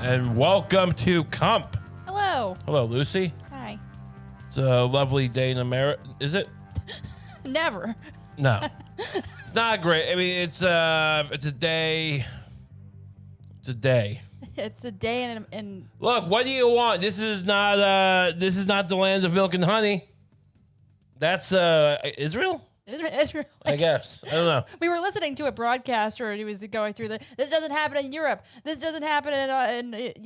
and welcome to Kump. Hello. Hello, Lucie. Hi. It's a lovely day in America. Is it? Never. No. It's not great. I mean, it's a day. It's a day. It's a day in Look, what do you want? This is not the land of milk and honey. That's Israel? Israel. I guess. I don't know. We were listening to a broadcaster, and he was going through this doesn't happen in Europe. This doesn't happen in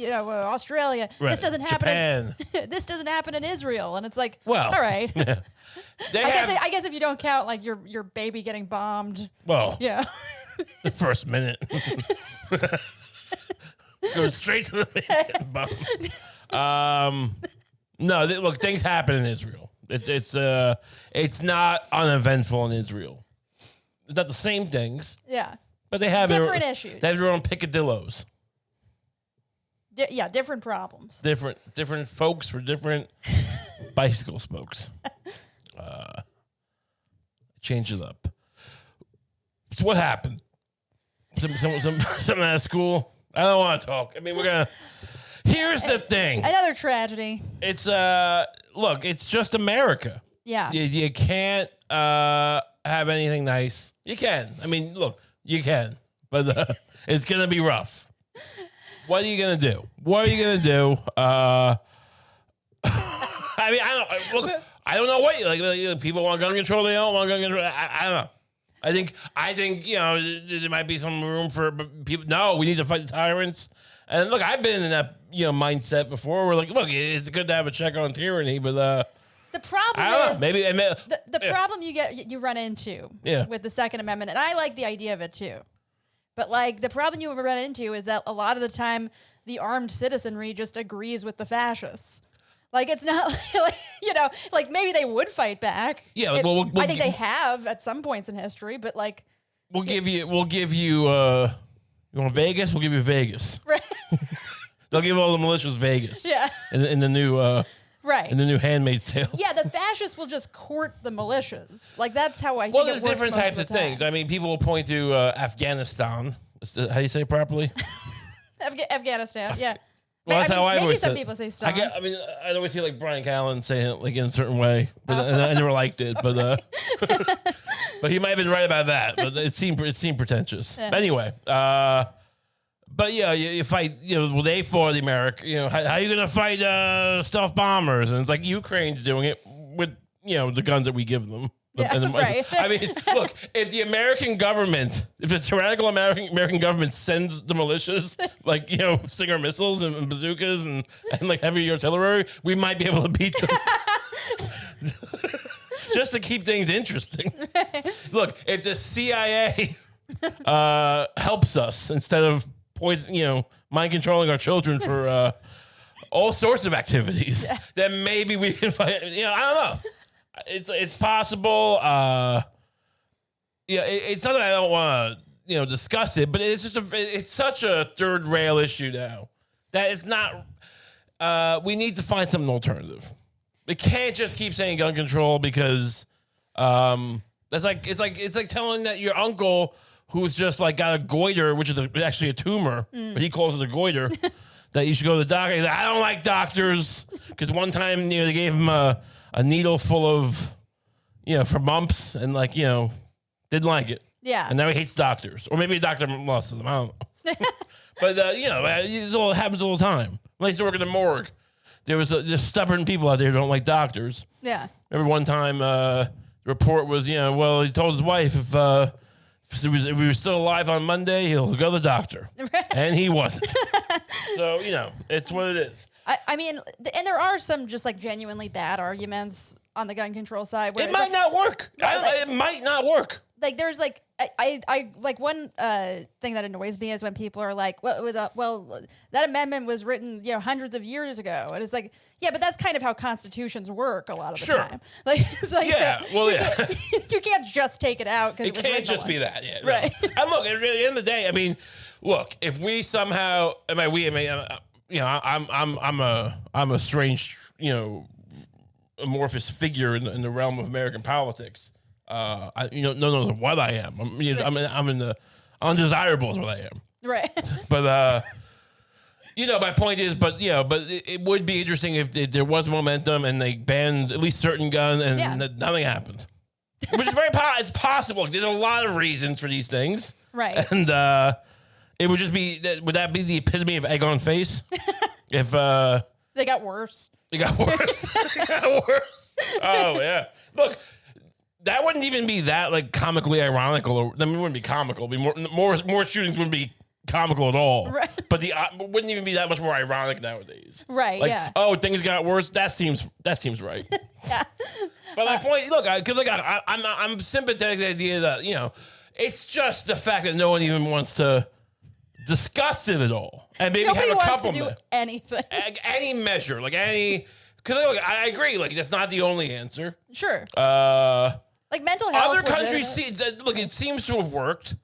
Australia. Right. This doesn't happen Japan. this doesn't happen in Israel. And it's like, Well, all right. Yeah. I guess if you don't count like your baby getting bombed. Well, Yeah. the first minute. Going straight to the no, look, things happen in Israel. It's not uneventful in Israel. It's not the same things. Yeah. But they have different issues. They have their own picadillos. Different problems. Different folks for different bicycle spokes. Change it up. So what happened? Something out of school? I don't want to talk. I mean, here's the thing. Another tragedy. It's look, it's just America. Yeah. You can't have anything nice. You can. I mean, look, you can, but it's gonna be rough. What are you gonna do? What are you gonna do? I mean, I don't know what like people want gun control. They don't want gun control. I don't know. I think there might be some room for people. No, we need to fight the tyrants. And look, I've been in that mindset before. We're like, look, it's good to have a check on tyranny, but the problem is maybe the problem you run into with the Second Amendment, and I like the idea of it too. But like the problem you run into is that a lot of the time the armed citizenry just agrees with the fascists. Like it's not like maybe they would fight back. Yeah, I think they have at some points in history, but like we'll give you you want Vegas? We'll give you Vegas. Right. They'll give all the militias Vegas. Yeah. In the new right. In the new Handmaid's Tale. Yeah, the fascists will just court the militias. Like that's how I think Well, it there's works different most types of things. I mean, people will point to Afghanistan. How do you say it properly? Afghanistan. Yeah. Well, that's how I maybe always some say people say stuff. I always hear like Brian Callen saying it like in a certain way, but and I never liked it. But but he might have been right about that. But it seemed pretentious. Yeah. But anyway, but yeah, you fight. Well, they fought the America. How are you gonna fight stealth bombers? And it's like Ukraine's doing it with the guns that we give them. Yeah, right. I mean, look, if the American government, if the tyrannical American government sends the militias, like, Stinger missiles and bazookas and like heavy artillery, we might be able to beat them. Just to keep things interesting. Look, if the CIA helps us instead of mind controlling our children for all sorts of activities, then maybe we can fight. I don't know. It's possible. It's not that I don't want to discuss it, but it's just it's such a third rail issue now that it's not. We need to find something alternative. We can't just keep saying gun control because it's like telling that your uncle who's just like got a goiter, which is actually a tumor, but he calls it a goiter, that you should go to the doctor. He's like, I don't like doctors because one time they gave him a needle full of, for mumps and didn't like it. Yeah. And now he hates doctors. Or maybe a doctor lost them. I don't know. But, it happens all the time. When I used to work in the morgue, there was just stubborn people out there who don't like doctors. Yeah. Remember one time the report was, he told his wife if he was still alive on Monday, he'll go to the doctor. And he wasn't. So, it's what it is. I mean, and there are some just like genuinely bad arguments on the gun control side. Where it might not work. It might not work. Like there's like I like one thing that annoys me is when people are like, well, that amendment was written hundreds of years ago, and it's like, yeah, but that's kind of how constitutions work a lot of the time. Like, it's like you can't just take it out because it can't just be that, right? No. And look, at the end of the day, I mean, look, if we somehow, I'm a strange, amorphous figure in the realm of American politics. No knows what I am. I'm in the undesirable is what I am. Right. But my point is, but it would be interesting if there was momentum and they banned at least certain guns and nothing happened. Which is it's possible. There's a lot of reasons for these things. Right. And it would just be, would that be the epitome of egg on face? If they got worse. They got worse. They got worse. Oh, yeah. Look, that wouldn't even be that like comically ironical. It wouldn't be comical. It'd be more shootings wouldn't be comical at all. Right. But wouldn't even be that much more ironic nowadays. Right. Like, yeah. oh, things got worse. That seems right. Yeah. But my point, look, because I'm sympathetic to the idea that it's just the fact that no one even wants to discuss it at all, and maybe nobody have a wants couple to do anything, any measure, like any. Because look, I agree, like that's not the only answer. Sure. Like mental health. Other countries it seems to have worked.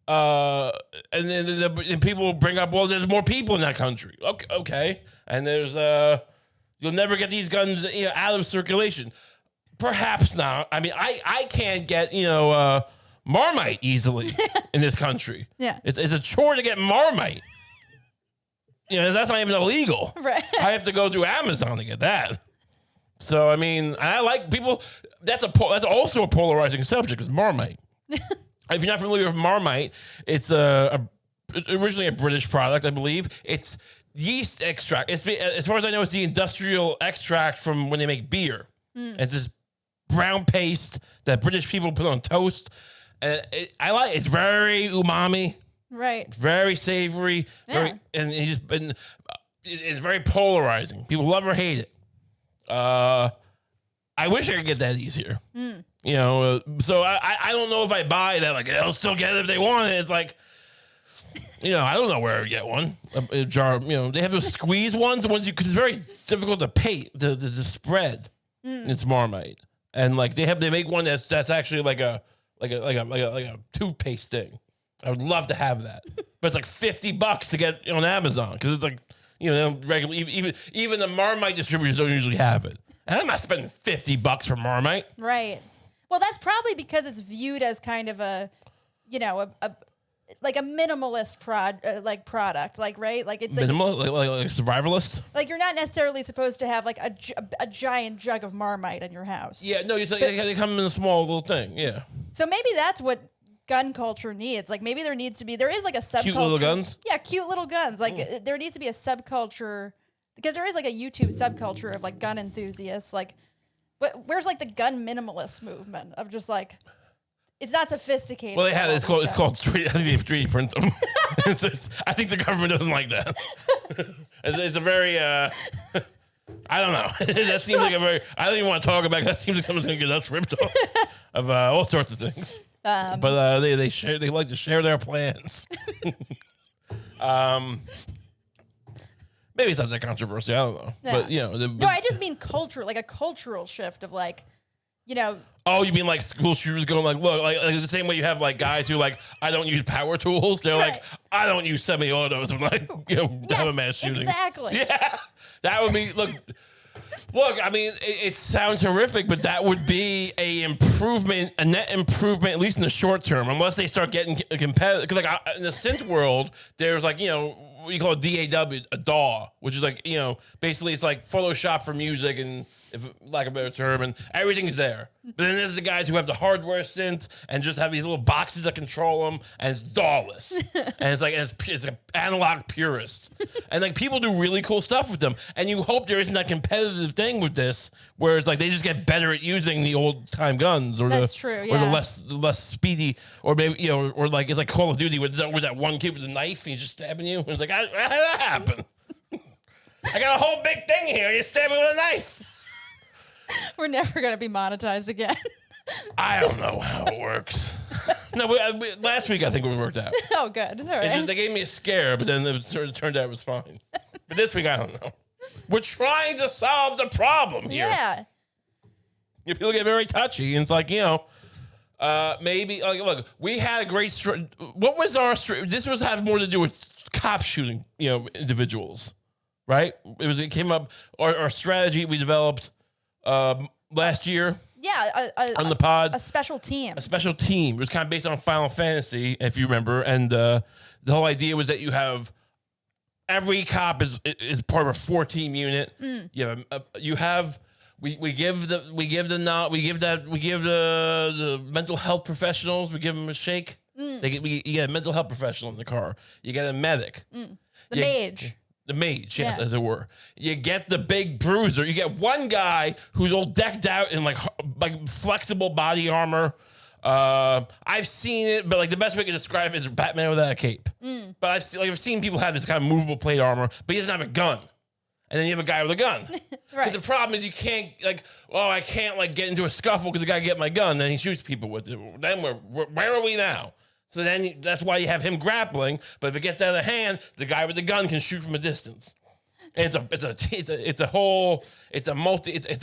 And then people bring up, well, there's more people in that country. Okay. And there's you'll never get these guns out of circulation. Perhaps not. I mean, I can't get Marmite easily in this country. Yeah, it's a chore to get Marmite. That's not even illegal. Right. I have to go through Amazon to get that. So I mean, I like people. That's also a polarizing subject, is Marmite. If you're not familiar with Marmite, it's originally a British product, I believe. It's yeast extract. As far as I know, it's the industrial extract from when they make beer. It's this brown paste that British people put on toast. It's very umami. Right. Very savory. Yeah. It's very polarizing. People love or hate it. I wish I could get that easier. So I don't know if I buy that. Like, they'll still get it if they want it. It's like, I don't know where I get one. A jar. They have those squeeze ones, because it's very difficult to to spread. It's Marmite, and like they make one that's actually like a toothpaste thing. I would love to have that, but it's like $50 to get on Amazon because it's like regular. Even the Marmite distributors don't usually have it. And I'm not spending $50 for Marmite. Right. Well, that's probably because it's viewed as kind of a minimalist product, like, right? Like it's minimal, like survivalist. Like you're not necessarily supposed to have like a giant jug of Marmite in your house. Yeah, no, they come in a small little thing. Yeah. So maybe that's what gun culture needs. Like maybe there is like a subculture. Cute little guns. Yeah, cute little guns. Like there needs to be a subculture. Because there is like a YouTube subculture of like gun enthusiasts, like, but where's like the gun minimalist movement of just like, it's not sophisticated. Well, they have it's called 3D print them. I think the government doesn't like that. It's a very I don't know. That seems like I don't even want to talk about it. That seems like someone's gonna get us ripped off of all sorts of things. But they like to share their plans. Maybe it's not that controversial. I don't know. Yeah. But, no, I just mean culture, like a cultural shift of like, Oh, you mean like school shooters going like, look, like the same way you have like guys who like, I don't use power tools. They're like, I don't use semi-autos. I'm like, have a mass shooting. Exactly. Yeah. That would be, look, I mean, it sounds horrific, but that would be a net improvement, at least in the short term, unless they start getting competitive. Because like in the synth world, there's like, what you call a DAW, a DAW, which is like, basically it's like Photoshop for music and, if lack of a better term, and everything's there. But then there's the guys who have the hardware synths and just have these little boxes that control them, and it's DAWless. And it's like, it's an analog purist. And like people do really cool stuff with them. And you hope there isn't that competitive thing with this, where it's like they just get better at using the old time guns, or that's true, yeah. Or the less speedy, or maybe or like it's like Call of Duty with that one kid with a knife, and he's just stabbing you. And it's like, how did that happen? I got a whole big thing here. You stab me with a knife. We're never going to be monetized again. I don't know how it works. No, last week I think we worked out. Oh, good. All right. They gave me a scare, but then it turned out it was fine. But this week, I don't know. We're trying to solve the problem here. Yeah. People get very touchy, and it's like, maybe, look, we had a great, what was our, this had more to do with cop shooting, individuals, right? It came up, our strategy we developed last year. Yeah, on the pod. A special team. It was kind of based on Final Fantasy, if you remember. And the whole idea was that you have every cop is part of a 4-team unit. You have we give the mental health professionals. We give them a shake. You get a mental health professional in the car. You get a medic. The mage, yes, as it were. You get the big bruiser. You get one guy who's all decked out in like flexible body armor. I've seen it, but like the best way to describe it is Batman without a cape. But I've seen people have this kind of movable plate armor, but he doesn't have a gun. And then you have a guy with a gun. Because the problem is you can't I can't get into a scuffle because the guy get my gun. Then he shoots people with it. Then where are we now? So then that's why you have him grappling. But if it gets out of hand, the guy with the gun can shoot from a distance. And it's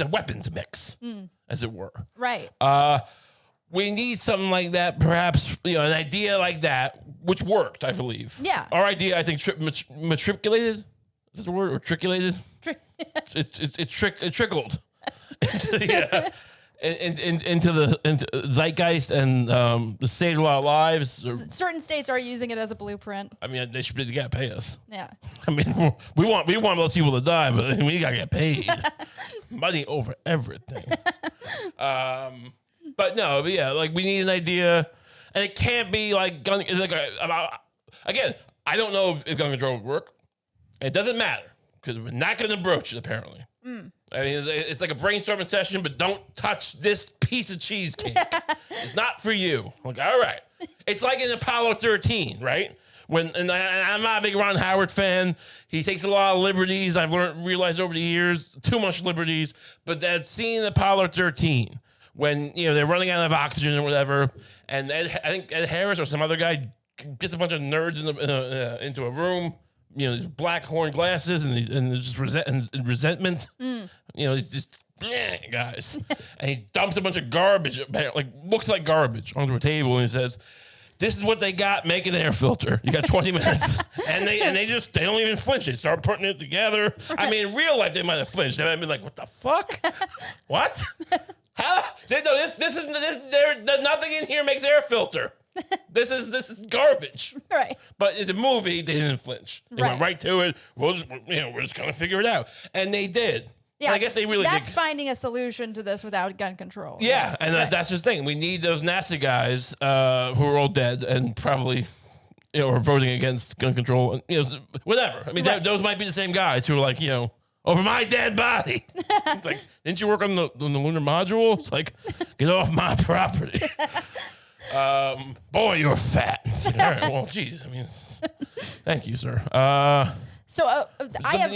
a weapons mix, as it were. Right. We need something like that, perhaps, an idea like that, which worked, I believe. Yeah. Our idea, I think, matriculated. Is that the word? Or triculated? It trickled. Into the zeitgeist and the state of our lives. Certain states are using it as a blueprint. I mean, they gotta pay us. Yeah. I mean, we want those people to die, but we gotta get paid. Money over everything. But no, we need an idea, and it can't be like gun. Again, I don't know if gun control would work. It doesn't matter because we're not going to broach it. Apparently, I mean, it's like a brainstorming session, but don't touch this piece of cheesecake. It's not for you. Like, all right, it's like in Apollo 13, right? And I'm not a big Ron Howard fan. He takes a lot of liberties. I've realized over the years, too much liberties. But that scene in Apollo 13 when they're running out of oxygen or whatever, and I think Ed Harris or some other guy gets a bunch of nerds into a room. These black horn glasses and just resentment. He's just guys, and he dumps a bunch of garbage, looks like garbage, onto a table, and he says, "This is what they got. Make an air filter. You got 20 minutes." and they don't even flinch. They start putting it together. I mean, in real life, they might have flinched. They might have been like, "What the fuck? What? How? This there's nothing in here makes air filter." This is garbage, right? But in the movie, they didn't flinch. They went right to it. We're just gonna figure it out, and they did. Yeah, and I guess they really. That's finding a solution to this without gun control. Yeah, and that's the thing. We need those NASA guys who are all dead and probably are voting against gun control. And, whatever. I mean, those might be the same guys who are like, over my dead body. It's like, didn't you work on the lunar module? It's like, get off my property. Boy, you're fat. All right, well, geez, I mean, thank you, sir.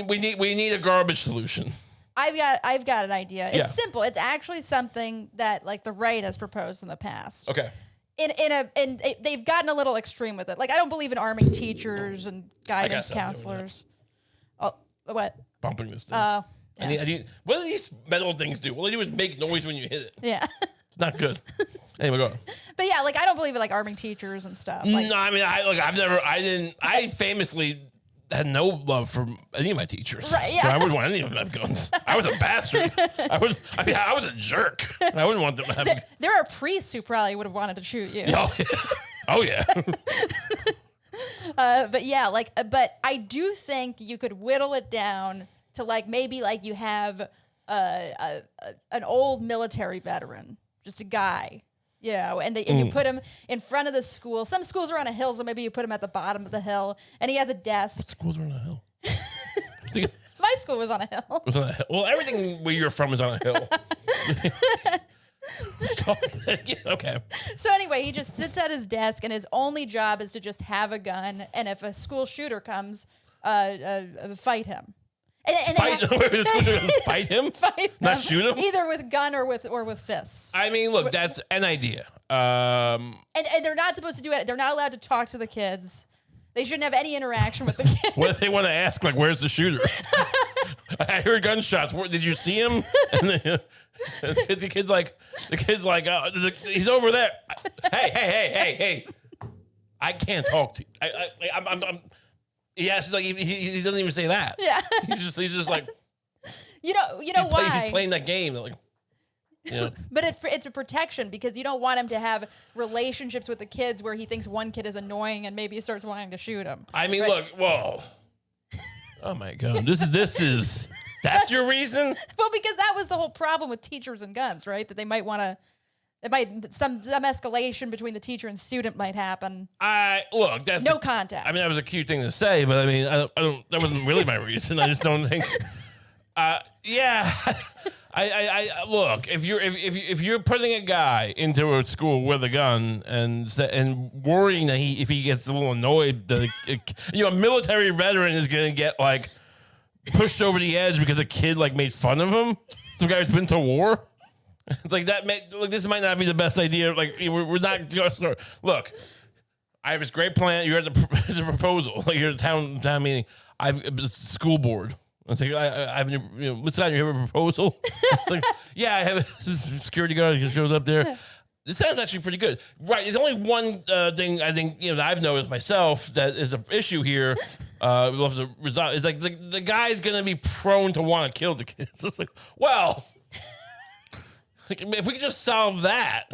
We need a garbage solution. I've got an idea. It's simple. It's actually something that the right has proposed in the past. Okay. And they've gotten a little extreme with it. I don't believe in arming teachers and guidance counselors. Oh, what? Bumping this thing. I need. What do these metal things do? All they do is make noise when you hit it. Yeah. It's not good. Anyway, go on. But yeah, I don't believe in arming teachers and stuff. No, I mean, I famously had no love for any of my teachers. Right, yeah. So I wouldn't want any of them to have guns. I was a bastard. I was a jerk. I wouldn't want them to have. There are priests who probably would have wanted to shoot you. Oh yeah. But yeah, but I do think you could whittle it down to maybe you have an old military veteran, just a guy. And you put him in front of the school. Some schools are on a hill, so maybe you put him at the bottom of the hill, and he has a desk. What schools are on a hill? My school was on a hill. Was on a hill. Well, everything where you're from is on a hill. Okay. So anyway, he just sits at his desk, and his only job is to just have a gun, and if a school shooter comes, fight him. Fight him? Not shoot him? Either with gun or with fists. I mean, look, that's an idea. And they're not supposed to do it. They're not allowed to talk to the kids. They shouldn't have any interaction with the kids. What if they want to ask, where's the shooter? I heard gunshots. Did you see him? And the kid's like, he's over there. Hey. I can't talk to you. I'm yeah, it's he doesn't even say that. Yeah, he's just like, why he's playing that game. But it's a protection because you don't want him to have relationships with the kids where he thinks one kid is annoying and maybe he starts wanting to shoot him. I mean, look, whoa. Oh my God. This is that's your reason? Well, because that was the whole problem with teachers and guns, right? That they might want to. Some escalation between the teacher and student might happen. Look, that's no contact. I mean, that was a cute thing to say, but I mean, I don't. That wasn't really my reason. I just don't think. Yeah, I look. If you're putting a guy into a school with a gun and worrying that if he gets a little annoyed, that a military veteran is gonna get like pushed over the edge because a kid like made fun of him. Some guy who's been to war. It's like that. Look, this might not be the best idea. Like we're not just look. I have this great plan. You're at the proposal. Like you're at the town meeting. It was school board. I think I have listen. You have a proposal? It's like, yeah, I have a security guard who shows up there. This sounds actually pretty good, right? There's only one thing I think that I've noticed myself that is an issue here. We'll have to resolve. Is like the guy's gonna be prone to want to kill the kids. It's like, well. Like, if we could just solve that,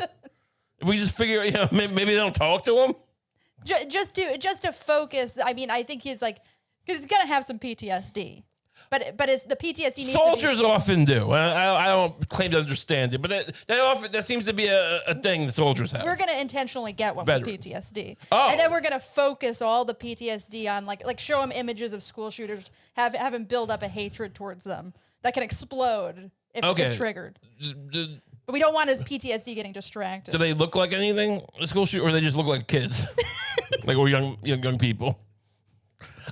if we just figure, maybe they don't talk to him. Just to focus. I mean, I think he's like, because he's gonna have some PTSD, but it's the PTSD. Needs Soldiers to be often do. I don't claim to understand it, but that seems to be a thing the soldiers have. We're gonna intentionally get one with PTSD, and then we're gonna focus all the PTSD on like show him images of school shooters, have him build up a hatred towards them that can explode. If triggered. But we don't want his PTSD getting distracted. Do they look like anything, the school shooter, or they just look like kids? Like we're young people.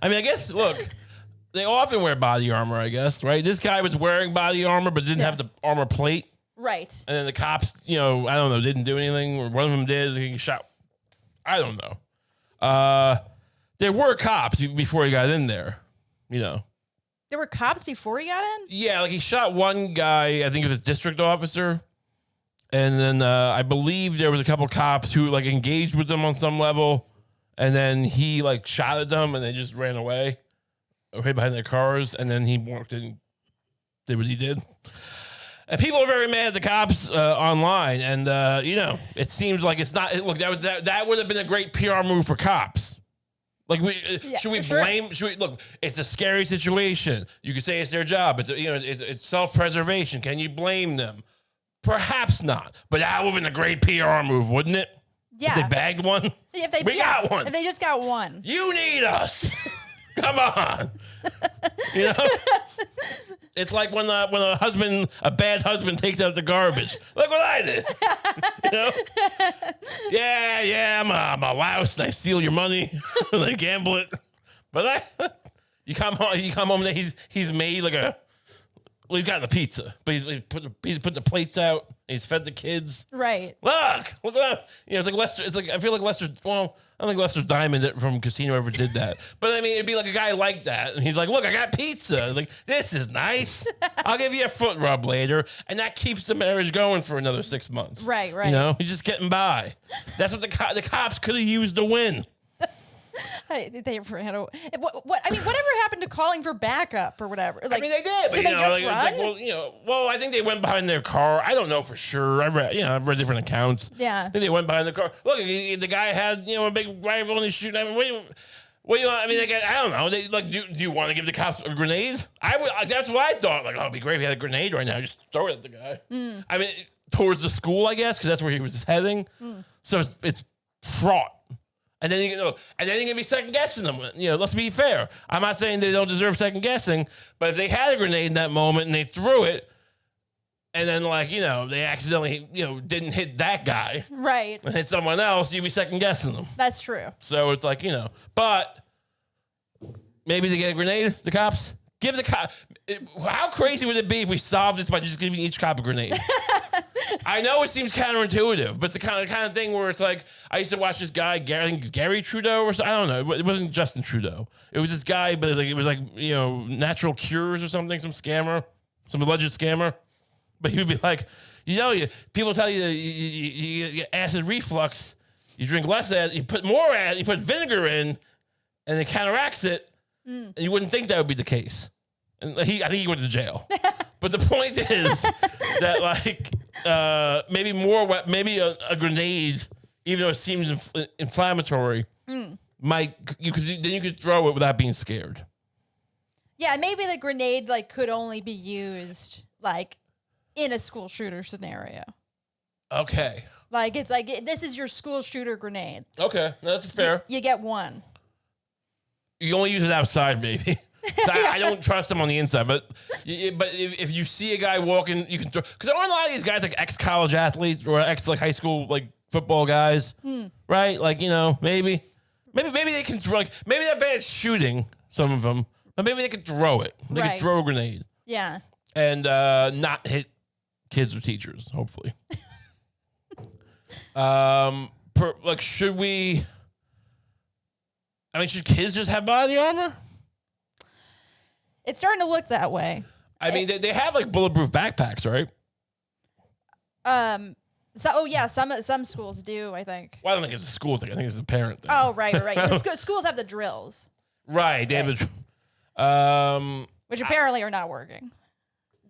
I mean, I guess, look, they often wear body armor, I guess, right? This guy was wearing body armor, but didn't have the armor plate. Right. And then the cops, I don't know, didn't do anything, or one of them did, he shot. I don't know. There were cops before he got in there, There were cops before he got in? Yeah, like he shot one guy, I think it was a district officer. And then I believe there was a couple cops who like engaged with them on some level. And then he like shot at them and they just ran away. Or hid behind their cars. And then he walked in and did what he did. And people are very mad at the cops online. And, it seems like it's not. Look, that would have been a great PR move for cops. Like, should we blame? Should we look? It's a scary situation. You could say it's their job. It's self-preservation. Can you blame them? Perhaps not. But that would have been a great PR move, wouldn't it? Yeah. If they bagged one. We got one. If they just got one. You need us. Come on. It's like when a bad husband takes out the garbage. Look what I did. Yeah, I'm a louse and I steal your money and I gamble it. But you come home and he's made like he's gotten a pizza, but he's put the plates out and he's fed the kids. Right. Look at that. It's like Lester. It's like I feel like Lester. Well, I don't think Lester Diamond from Casino ever did that. But I mean, it'd be like a guy like that. And he's like, look, I got pizza. It's like, this is nice. I'll give you a foot rub later. And that keeps the marriage going for another 6 months. Right. He's just getting by. That's what the cops could have used to win. They ran away. Whatever happened to calling for backup or whatever? Like, I mean, they did. But, did they just run? Well, I think they went behind their car. I don't know for sure. I've read different accounts. Yeah. I think they went behind the car. Look, the guy had, a big rifle and he's shooting. I mean, what do you want? I mean, I don't know. They do you want to give the cops a grenade? That's what I thought. Like, it'd be great if he had a grenade right now. Just throw it at the guy. I mean, towards the school, I guess, because that's where he was heading. So it's fraught. And then you're gonna be second guessing them. Let's be fair. I'm not saying they don't deserve second guessing, but if they had a grenade in that moment and they threw it, and then they accidentally didn't hit that guy, right, and hit someone else, you'd be second guessing them. That's true. So it's like but maybe they get a grenade. The cops give the cop. How crazy would it be if we solved this by just giving each cop a grenade? I know it seems counterintuitive, but it's the kind of thing where it's like, I used to watch this guy, I think it's Gary Trudeau or something. I don't know. It wasn't Justin Trudeau. It was this guy, but it was like, Natural Cures or something, some scammer, some alleged scammer. But he would be like, people tell you you get acid reflux, you drink less acid, you put more acid, you put vinegar in, and it counteracts it, and you wouldn't think that would be the case. And I think he went to jail. But the point is that maybe a grenade, even though it seems inflammatory, then you could throw it without being scared. Yeah, maybe the grenade like could only be used like in a school shooter scenario. Okay. Like it's like this is your school shooter grenade. Okay, that's fair. You get one. You only use it outside, maybe. I don't trust him on the inside, but if you see a guy walking, you can throw. Because there aren't a lot of these guys like ex-college athletes or ex high school like football guys, right? Like maybe they can throw. Like, maybe they're bad at shooting, some of them, but maybe they can throw it. They can throw a grenade. Yeah. And not hit kids or teachers, hopefully. Should we? I mean, should kids just have body armor? It's starting to look that way. I mean, they have like bulletproof backpacks, right? Some schools do, I think. Well, I don't think it's a school thing. I think it's a parent thing. Oh, right. The schools have the drills. Right, David. Which apparently are not working.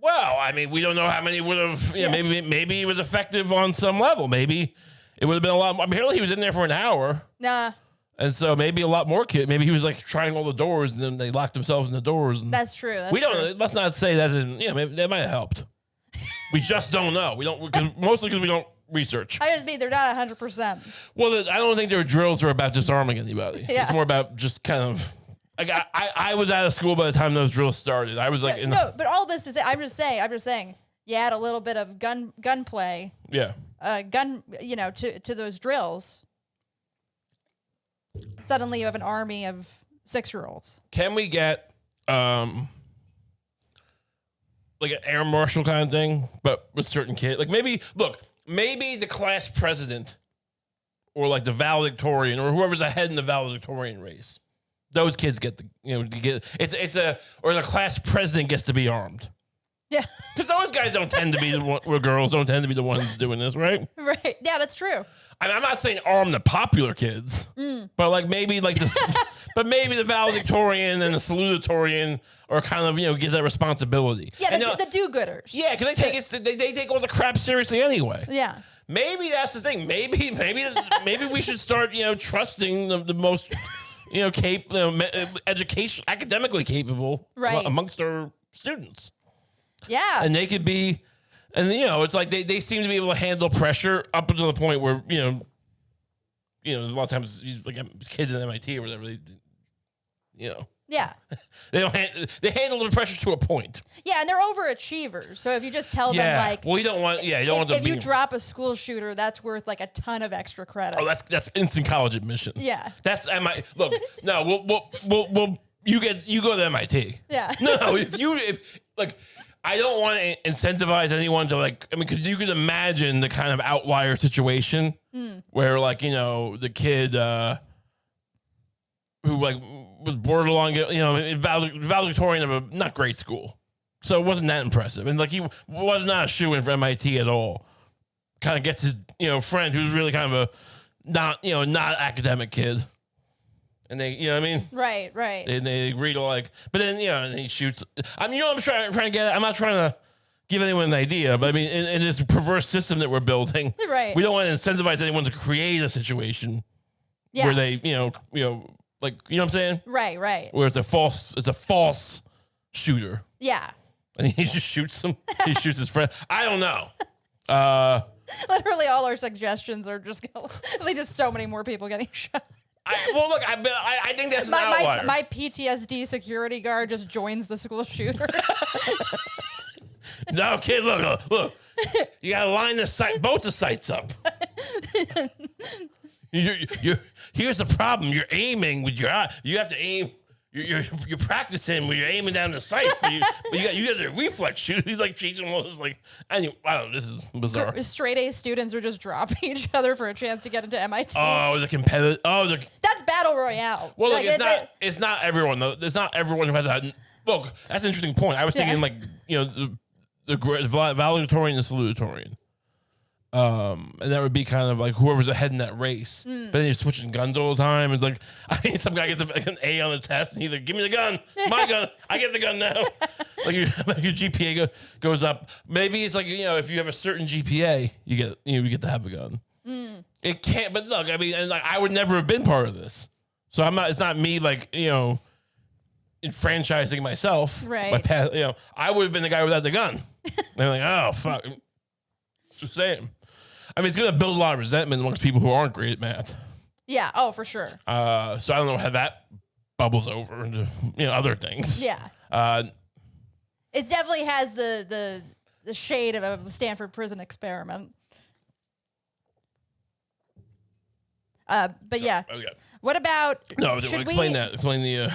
Well, I mean, we don't know how many would have. Maybe it was effective on some level. Maybe it would have been a lot more. Apparently, he was in there for an hour. Nah. And so maybe a lot more kids. Maybe he was like trying all the doors, and then they locked themselves in the doors. And that's true. We don't. Let's not say that. Maybe that might have helped. We just don't know. We don't mostly because we don't research. I just mean they're not 100%. Well, I don't think their drills are about disarming anybody. Yeah. It's more about just kind of. Like I was out of school by the time those drills started. I was like, but all this is. I'm just saying. You add a little bit of gunplay. Yeah. To those drills. Suddenly you have an army of 6-year-olds. Can we get like an air marshal kind of thing, but with certain kids? Like maybe the class president or like the valedictorian or whoever's ahead in the valedictorian race. Those kids get the class president gets to be armed. Yeah. Because those guys don't tend to be or girls don't tend to be the ones doing this, right? Right. Yeah, that's true. I mean, I'm not saying arm the popular kids, but like maybe like but maybe the valedictorian and the salutatorian are kind of get that responsibility. Yeah, the do-gooders. Yeah, because they take all the crap seriously anyway. Yeah. Maybe that's the thing. Maybe we should start trusting the most education academically capable amongst our students. Yeah, and they could be. And it's like they seem to be able to handle pressure up until the point where a lot of times like kids at MIT or whatever yeah they handle the pressure to a point. Yeah, and they're overachievers. So if you just tell them like, well, you don't want if you drop a school shooter, that's worth like a ton of extra credit. Oh, that's instant college admission. Yeah, that's MIT. Look, no, we'll you go to MIT. Yeah, no, if I don't want to incentivize anyone to because you can imagine the kind of outlier situation where the kid who was borderline, valedictorian of a not great school. So it wasn't that impressive. And he was not a shoo-in for MIT at all. Kind of gets his, friend who's really kind of a not academic kid. And they, you know what I mean? Right. And they agree to but then, and he shoots. I mean, I'm trying to get, I'm not trying to give anyone an idea, but I mean, in this perverse system that we're building, right. We don't want to incentivize anyone to create a situation where they, you know what I'm saying? Right. Where it's a false shooter. Yeah. And he just shoots him. He shoots his friend. I don't know. Literally all our suggestions are just going to lead to so many more people getting shot. I think that's an outlier. My PTSD security guard just joins the school shooter. No, kid, look. You got to line both the sights up. Here's the problem. You're aiming with your eye. You have to aim. You're practicing when you're aiming down the sights, but you got the reflex shoot. He's chasing all this anyway. I don't know. This is bizarre. Straight A students are just dropping each other for a chance to get into MIT. Oh, the competitive. That's battle royale. Well, it's not everyone though. It's not everyone who has that. Look, that's an interesting point. I was thinking the valedictorian and salutatorian. And that would be kind of whoever's ahead in that race. But then you're switching guns all the time. It's some guy gets an A on the test and either give me the gun, my gun, I get the gun now. Your GPA goes up. Maybe it's if you have a certain GPA, you get to have a gun. It can't. But look, I mean, I would never have been part of this. So I'm not. It's not me. enfranchising myself. Right. My past, I would have been the guy without the gun. They're like, oh, fuck. Just saying. I mean, it's going to build a lot of resentment amongst people who aren't great at math. Yeah. Oh, for sure. So I don't know how that bubbles over into, other things. Yeah. It definitely has the shade of a Stanford prison experiment. But yeah. Okay. What about? No, explain that. Explain the.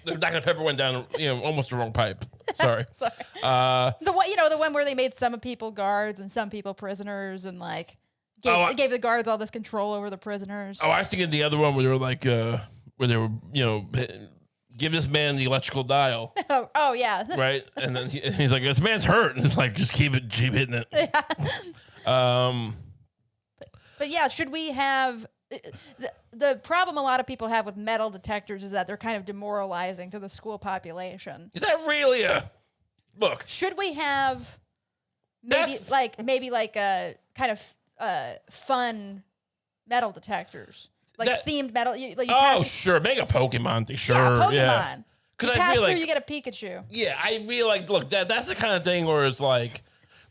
The Dr. Pepper went down, almost the wrong pipe. Sorry. Sorry. The one where they made some people guards and some people prisoners, and like gave the guards all this control over the prisoners. Oh, I was thinking the other one where they were like, give this man the electrical dial. Oh yeah. Right, and then he's like, this man's hurt, and it's like, just keep hitting it. Yeah. But yeah, should we have? The problem a lot of people have with metal detectors is that they're kind of demoralizing to the school population. Is that really a look? Should we have maybe like a kind of fun metal detectors, like themed metal? Sure, make a Pokemon thing. Sure, yeah, Pokemon. Because I feel like you get a Pikachu. Yeah, I feel like that's the kind of thing where it's like.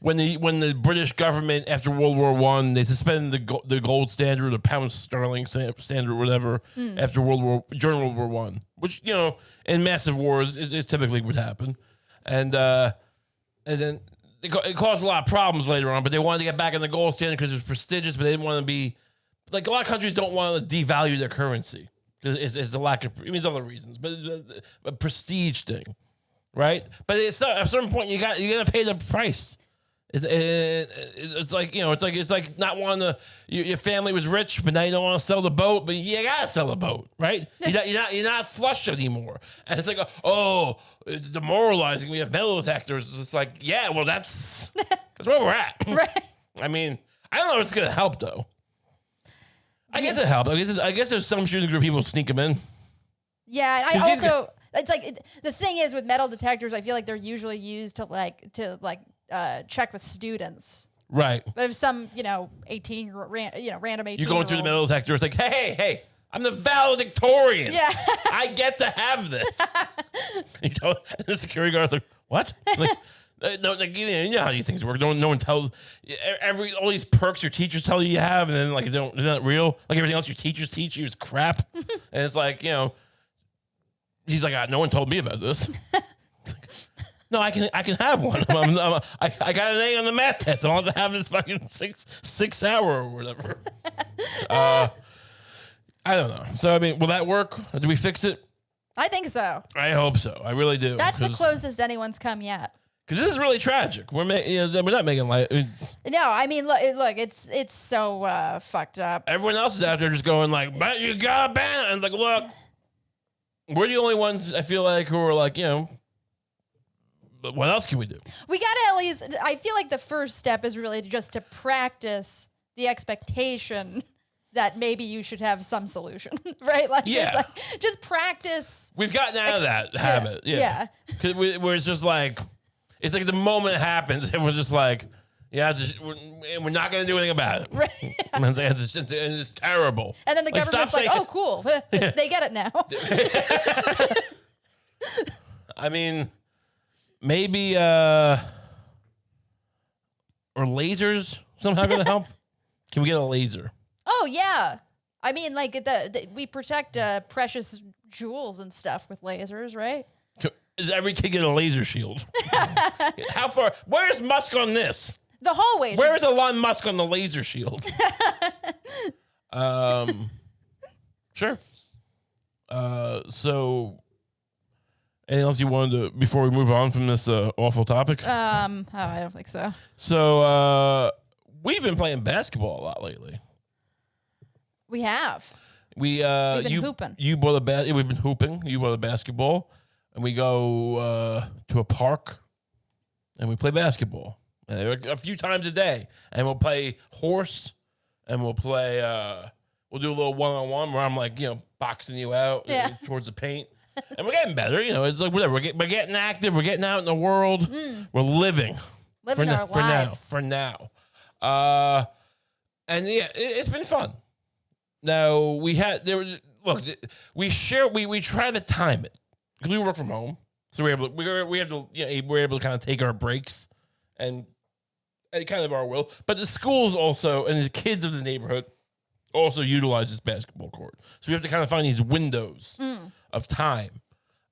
When the British government after World War I, they suspended the gold standard, the pound sterling standard, or whatever, during World War I, which in massive wars is typically what happened, and then it caused a lot of problems later on. But they wanted to get back on the gold standard because it was prestigious, but they didn't want to be like a lot of countries don't want to devalue their currency because it's a lack of. It means other reasons, but a prestige thing, right? But at a certain point, you got to pay the price. It's like not wanting to. Your family was rich, but now you don't want to sell the boat, but you gotta sell the boat, right? You're not flush anymore, and it's like, it's demoralizing. We have metal detectors. It's like, yeah, well, that's where we're at. Right. I mean, I don't know if it's gonna help though. I guess it helped. I guess there's some shooting group people sneak them in. Yeah, and it's like the thing is with metal detectors, I feel like they're usually used to check with students. Right. But if some, 18, random 18. You're going through the metal detector, it's like, hey, I'm the valedictorian. Yeah. I get to have this. And the security guard's like, what? No, you know how these things work. No one tells all these perks your teachers tell you have, and then they're not real. Like everything else your teachers teach you is crap. And it's like, he's like, no one told me about this. No, I can have one. I got an A on the math test. I don't have to have this fucking six hour or whatever. I don't know. So I mean, will that work? Do we fix it? I think so. I hope so. I really do. That's the closest anyone's come yet. Because this is really tragic. We're not making light. No, I mean, look, it's so fucked up. Everyone else is out there just going like, "But you got banned," and like, look, we're the only ones I feel like who are like, but what else can we do? We got to at least, I feel like the first step is really just to practice the expectation that maybe you should have some solution, right? It's like, just practice. We've gotten out of that habit. Yeah. Where it's just like, it's like the moment it happens, it was just like, we're not going to do anything about it. Right. And it's terrible. And then the government's like, oh, cool. They get it now. I mean... Maybe or lasers somehow going to help? Can we get a laser? Oh yeah, I mean we protect precious jewels and stuff with lasers, right? Does every kid get a laser shield? How far? Where's Musk on this? The hallway. Where is Elon Musk on the laser shield? Sure. So. Anything else you wanted to, before we move on from this awful topic? I don't think so. So, we've been playing basketball a lot lately. We have. We've been hooping. We've been hooping. You bought a basketball, and we go to a park, and we play basketball. And a few times a day. And we'll play horse, and we'll play, we'll do a little one-on-one where I'm like, boxing you out towards the paint. And we're getting better, it's like whatever. We're getting active. We're getting out in the world. We're living our lives for now. And yeah, it's been fun. Now we had look, we try to time it because we work from home, so we're able to kind of take our breaks and kind of our will. But the schools also and the kids of the neighborhood also utilize this basketball court, so we have to kind of find these windows of time.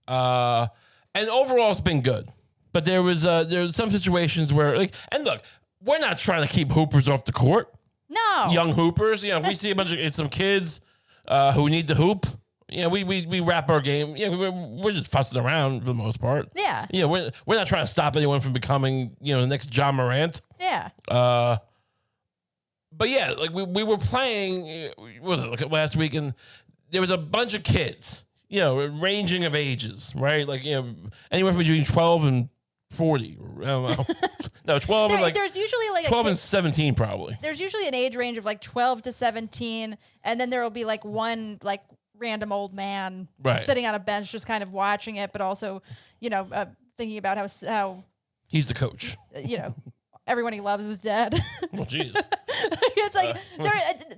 And overall, it's been good. But there was some situations where and look, we're not trying to keep hoopers off the court. No, young hoopers. We see a bunch of some kids who need to hoop. We wrap our game. We're just fussing around for the most part. Yeah. We're not trying to stop anyone from becoming the next John Morant. Yeah. But yeah, we were playing. What was it, last week, and there was a bunch of kids. Ranging of ages, right? Anywhere from between 12 and 40. I don't know. No, 12 and there's usually 12 and 17 probably. There's usually an age range of 12 to 17, and then there will be one random old man sitting on a bench just kind of watching it, but also, thinking about how he's the coach. Everyone he loves is dead. Well, jeez. It's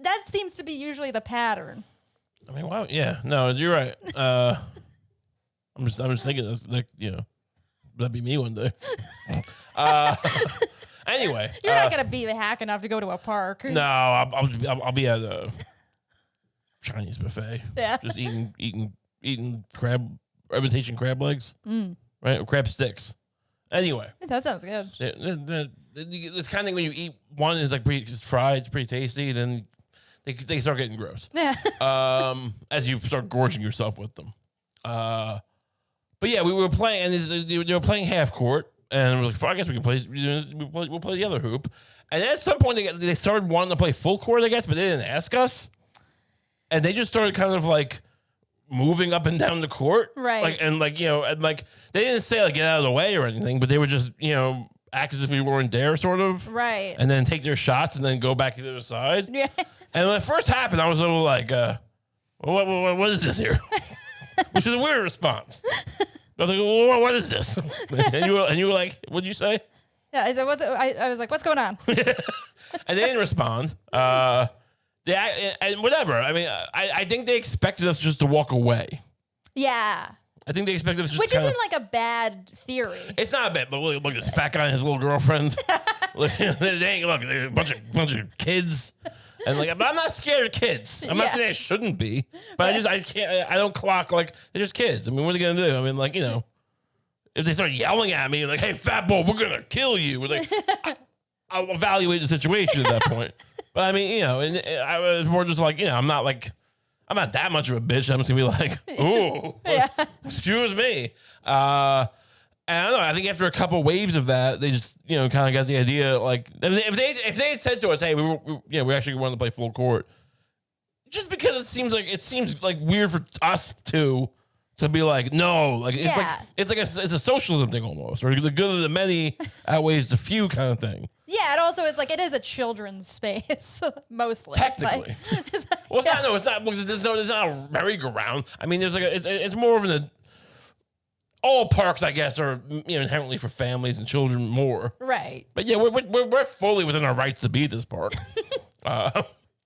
that seems to be usually the pattern. I mean, wow, yeah, no, you're right. I'm just thinking that's that'd be me one day. Anyway, you're not gonna be the hack enough to go to a park. No, I'll be at a Chinese buffet. Yeah, just eating imitation crab legs, right? Or crab sticks. Anyway, that sounds good. This kind of thing when you eat one is it's fried, it's pretty tasty, then. They start getting gross. Yeah. As you start gorging yourself with them. But yeah, we were playing, and they were playing half court, and we're like, I guess we can play. We'll play the other hoop. And at some point, they started wanting to play full court, I guess, but they didn't ask us. And they just started kind of moving up and down the court, right? And they didn't say get out of the way or anything, but they would just act as if we weren't there, sort of, right? And then take their shots, and then go back to the other side. Yeah. And when it first happened, I was a little what is this here? Which is a weird response. I was like, well, what is this? And you were like, what did you say? Yeah, I was like, what's going on? And they didn't respond. And whatever. I mean, I think they expected us just to walk away. Yeah. I think they expected us just which isn't a bad theory. It's not a bad, but look this fat guy and his little girlfriend. They're a bunch of kids. And but I'm not scared of kids. I'm not saying I shouldn't be, but I can't. I don't clock they're just kids. I mean, what are they gonna do? I mean, if they start yelling at me hey, fat boy, we're gonna kill you. I'll evaluate the situation at that point. But I mean, and I was more just I'm not that much of a bitch. I'm just gonna be ooh, excuse me. And I don't know. I think after a couple waves of that, they just kind of got the idea. If they had said to us, "Hey, we actually wanted to play full court," just because it seems weird for us to be no, it's a socialism thing almost, or the good of the many outweighs the few kind of thing. Yeah, and also it's it is a children's space mostly. Technically, it's not. No, it's not. There's not a merry-go-round. I mean, there's it's more of an. All parks, I guess, are inherently for families and children more. Right. But yeah, we're fully within our rights to be at this park.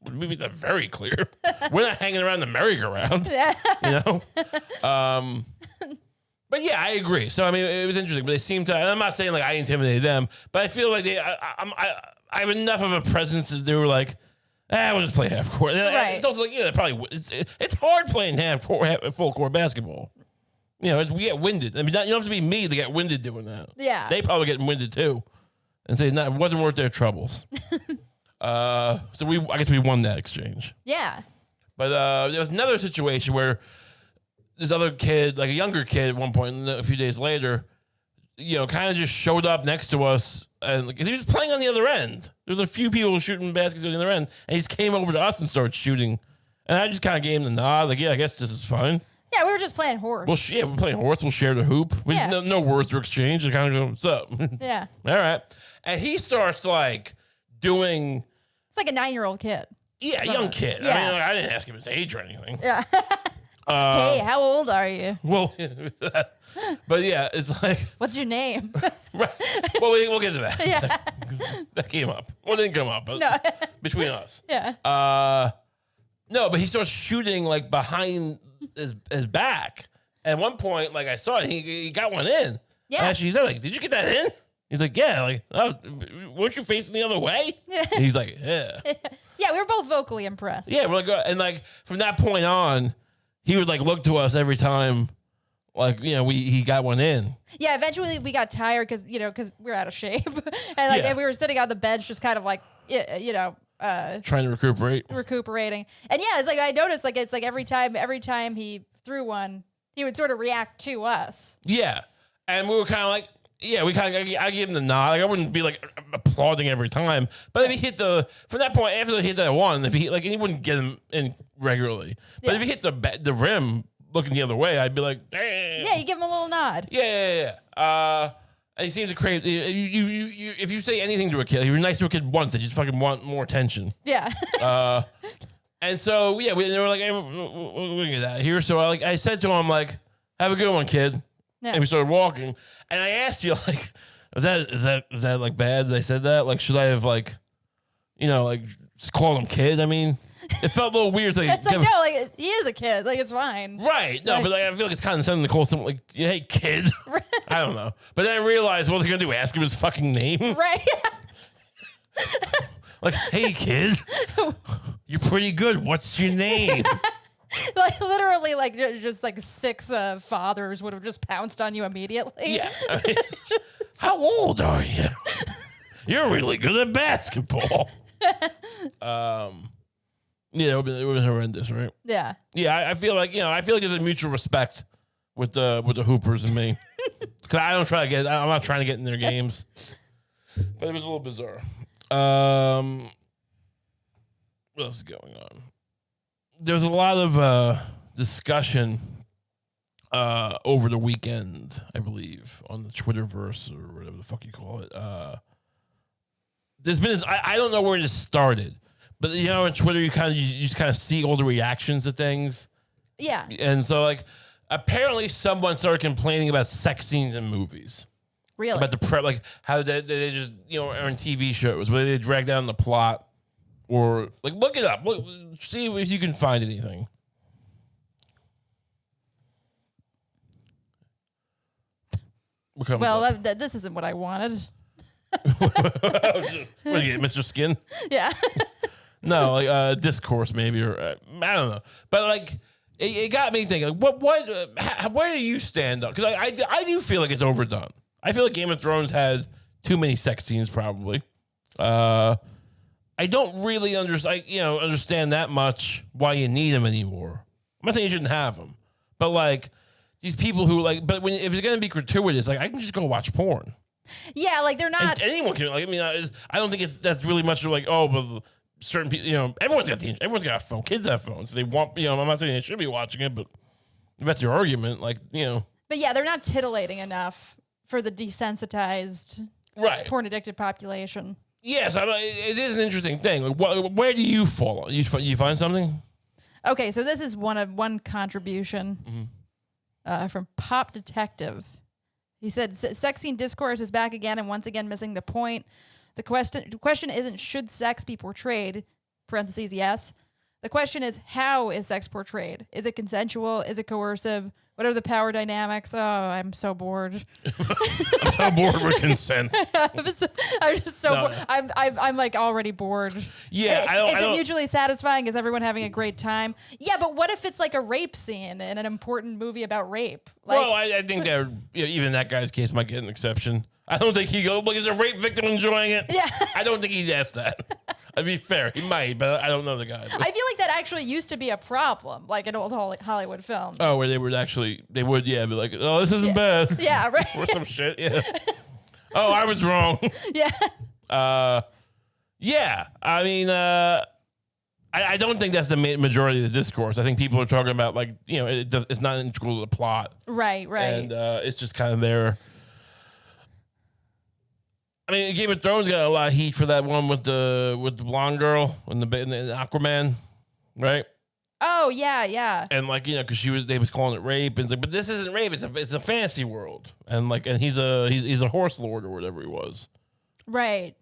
We make that very clear. We're not hanging around the merry-go-round. Yeah. But yeah, I agree. So I mean, it was interesting. But they seem to. And I'm not saying I intimidated them, but I feel like I have enough of a presence that they were we'll just play half court. Right. It's also probably it's hard playing full court basketball. We get winded. I mean, you don't have to be me to get winded doing that. Yeah. They probably get winded too. And say, no, it wasn't worth their troubles. So I guess we won that exchange. Yeah. But there was another situation where this other kid, a younger kid at one point, and a few days later, kind of just showed up next to us. And he was playing on the other end. There was a few people shooting baskets on the other end. And he just came over to us and started shooting. And I just kind of gave him the nod. Yeah, I guess this is fine. Yeah, we were just playing horse. Well, we're playing horse. We'll share the hoop. No words were exchanged. Just kind of go, what's up? Yeah. All right. And he starts doing. It's like a 9-year-old kid. Yeah, young kid. Yeah. I mean, I didn't ask him his age or anything. Yeah. Hey, how old are you? Well, but yeah, it's what's your name? Right. Well, we'll get to that. Yeah. That came up. Well, it didn't come up, but between us. Yeah. No, but he starts shooting like behind his back. At one point, like I saw it, he got one in. Yeah. Actually, he said, like, did you get that in? He's like, yeah. Like, oh, weren't you facing the other way? Yeah. And he's like, yeah. Yeah, we were both vocally impressed. Yeah, we're like, and like from that point on, he would like look to us every time, like he got one in. Yeah, eventually we got tired because we're out of shape, and and we were sitting on the bench, just kind of like trying to recuperating. And yeah, it's like I noticed like it's like every time he threw one, he would sort of react to us. Yeah, and we were kind of like. Yeah, I gave him the nod. Like I wouldn't be like applauding every time, but if he hit from that point after he hit that one, if he and he wouldn't get him in regularly. But if he hit the rim looking the other way, I'd be like, damn. Yeah, you give him a little nod. Yeah. And he seems to crave. You if you say anything to a kid, you're nice to a kid once, they just fucking want more attention. Yeah. And so they were like, hey, we'll get out of here. So I said to him like, have a good one, kid. Yeah. And we started walking, and I asked you like, is that like bad that I said that? Like, should I have like, just called him kid? I mean, it felt a little weird. Like, it's like no, like he is a kid. Like it's fine. Right? No, but like, I feel like it's kind of something to call someone like, hey, kid. I don't know. But then I realized what was I gonna do? Ask him his fucking name? Right. Like, hey, kid, you're pretty good. What's your name? Like literally, like just like 6 fathers would have just pounced on you immediately. Yeah. I mean, how old are you? You're really good at basketball. It would have been horrendous, right? Yeah. Yeah, I feel like there's a mutual respect with the Hoopers and me, because I'm not trying to get in their games, but it was a little bizarre. What else is going on? There's a lot of discussion over the weekend, I believe, on the Twitterverse or whatever the fuck you call it. There's been I don't know where this started, but on Twitter you just kind of see all the reactions to things. Yeah. And so like apparently someone started complaining about sex scenes in movies. Really? About the like how they just are on TV shows where they drag down the plot. Or like look it up. See if you can find anything. Well, this isn't what I wanted. What do you get, Mr. Skin? Yeah. No, like discourse maybe, or I don't know. But like it got me thinking. Like, where do you stand up? Because I do feel like it's overdone. I feel like Game of Thrones has too many sex scenes, probably. I don't really understand that much why you need them anymore. I'm not saying you shouldn't have them, but like these people who like, but if it's gonna be gratuitous, like I can just go watch porn. Yeah, like they're not. And anyone can. Like, I mean, I don't think that's really much like but certain people. Everyone's got a phone. Kids have phones. If they want. I'm not saying they should be watching it, but if that's your argument, like But yeah, they're not titillating enough for the desensitized, porn addicted population. Yes, it is an interesting thing. Like, where do you fall? You find something? Okay, so this is one contribution from Pop Detective. He said, sex scene discourse is back again and once again missing the point. The question isn't should sex be portrayed, parentheses, yes. The question is how is sex portrayed? Is it consensual? Is it coercive? What are the power dynamics? Oh, I'm so bored. I'm so bored with consent. I'm just so bored. I'm like already bored. Yeah, is it mutually satisfying? Is everyone having a great time? Yeah, but what if it's like a rape scene in an important movie about rape? Like, well, I think that even in that guy's case might get an exception. I don't think he goes, look, is a rape victim enjoying it? Yeah. I don't think he'd ask that. I'd be fair. He might, but I don't know the guy. But. I feel like that actually used to be a problem, like in old Hollywood films. Oh, where they would, be like, oh, this isn't bad. Yeah, right. Or some shit, yeah. Oh, I was wrong. Yeah. Yeah. I mean, I don't think that's the majority of the discourse. I think people are talking about, like, it's not integral to the plot. Right. And it's just kind of there. I mean, Game of Thrones got a lot of heat for that one with the blonde girl in the Aquaman, right? Oh yeah. And like because they was calling it rape, and it's like, but this isn't rape. It's a fantasy world, and he's a horse lord or whatever he was. Right.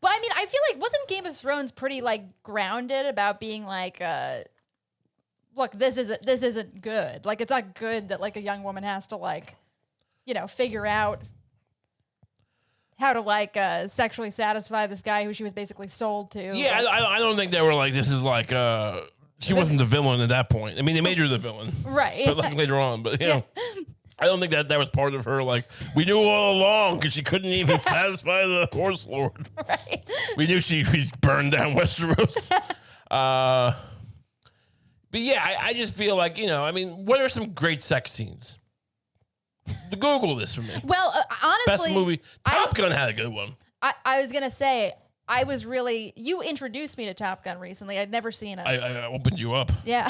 Well, I mean, I feel like wasn't Game of Thrones pretty like grounded about being like, look, this isn't good. Like, it's not good that like a young woman has to like, you know, figure out how to like sexually satisfy this guy who she was basically sold to. Yeah, like, I don't think they were like, this is like she wasn't the villain at that point. I mean, they made her the villain, right? But like later on, but you know. I don't think that was part of her, like, we knew all along because she couldn't even satisfy the Horse Lord. Right. We knew she burned down Westeros. But yeah, I just feel like, you know, I mean, what are some great sex scenes? Google this for me. Well, honestly. Best movie. Top Gun had a good one. I was going to say, you introduced me to Top Gun recently. I'd never seen it. I opened you up. Yeah.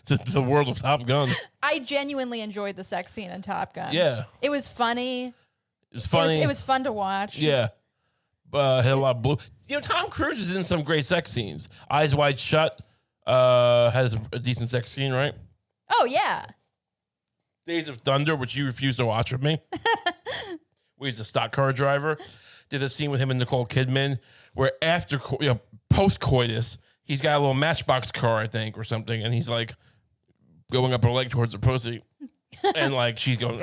the world of Top Gun. I genuinely enjoyed the sex scene in Top Gun. Yeah. It was funny. It was funny. It was fun to watch. Yeah. Had a lot of blue. You know, Tom Cruise is in some great sex scenes. Eyes Wide Shut has a decent sex scene, right? Oh, yeah. Days of Thunder, which you refused to watch with me. Where he's a stock car driver. Did a scene with him and Nicole Kidman where after, you know, post-coitus, he's got a little Matchbox car, I think, or something, and he's like going up her leg towards the pussy. And like she's going,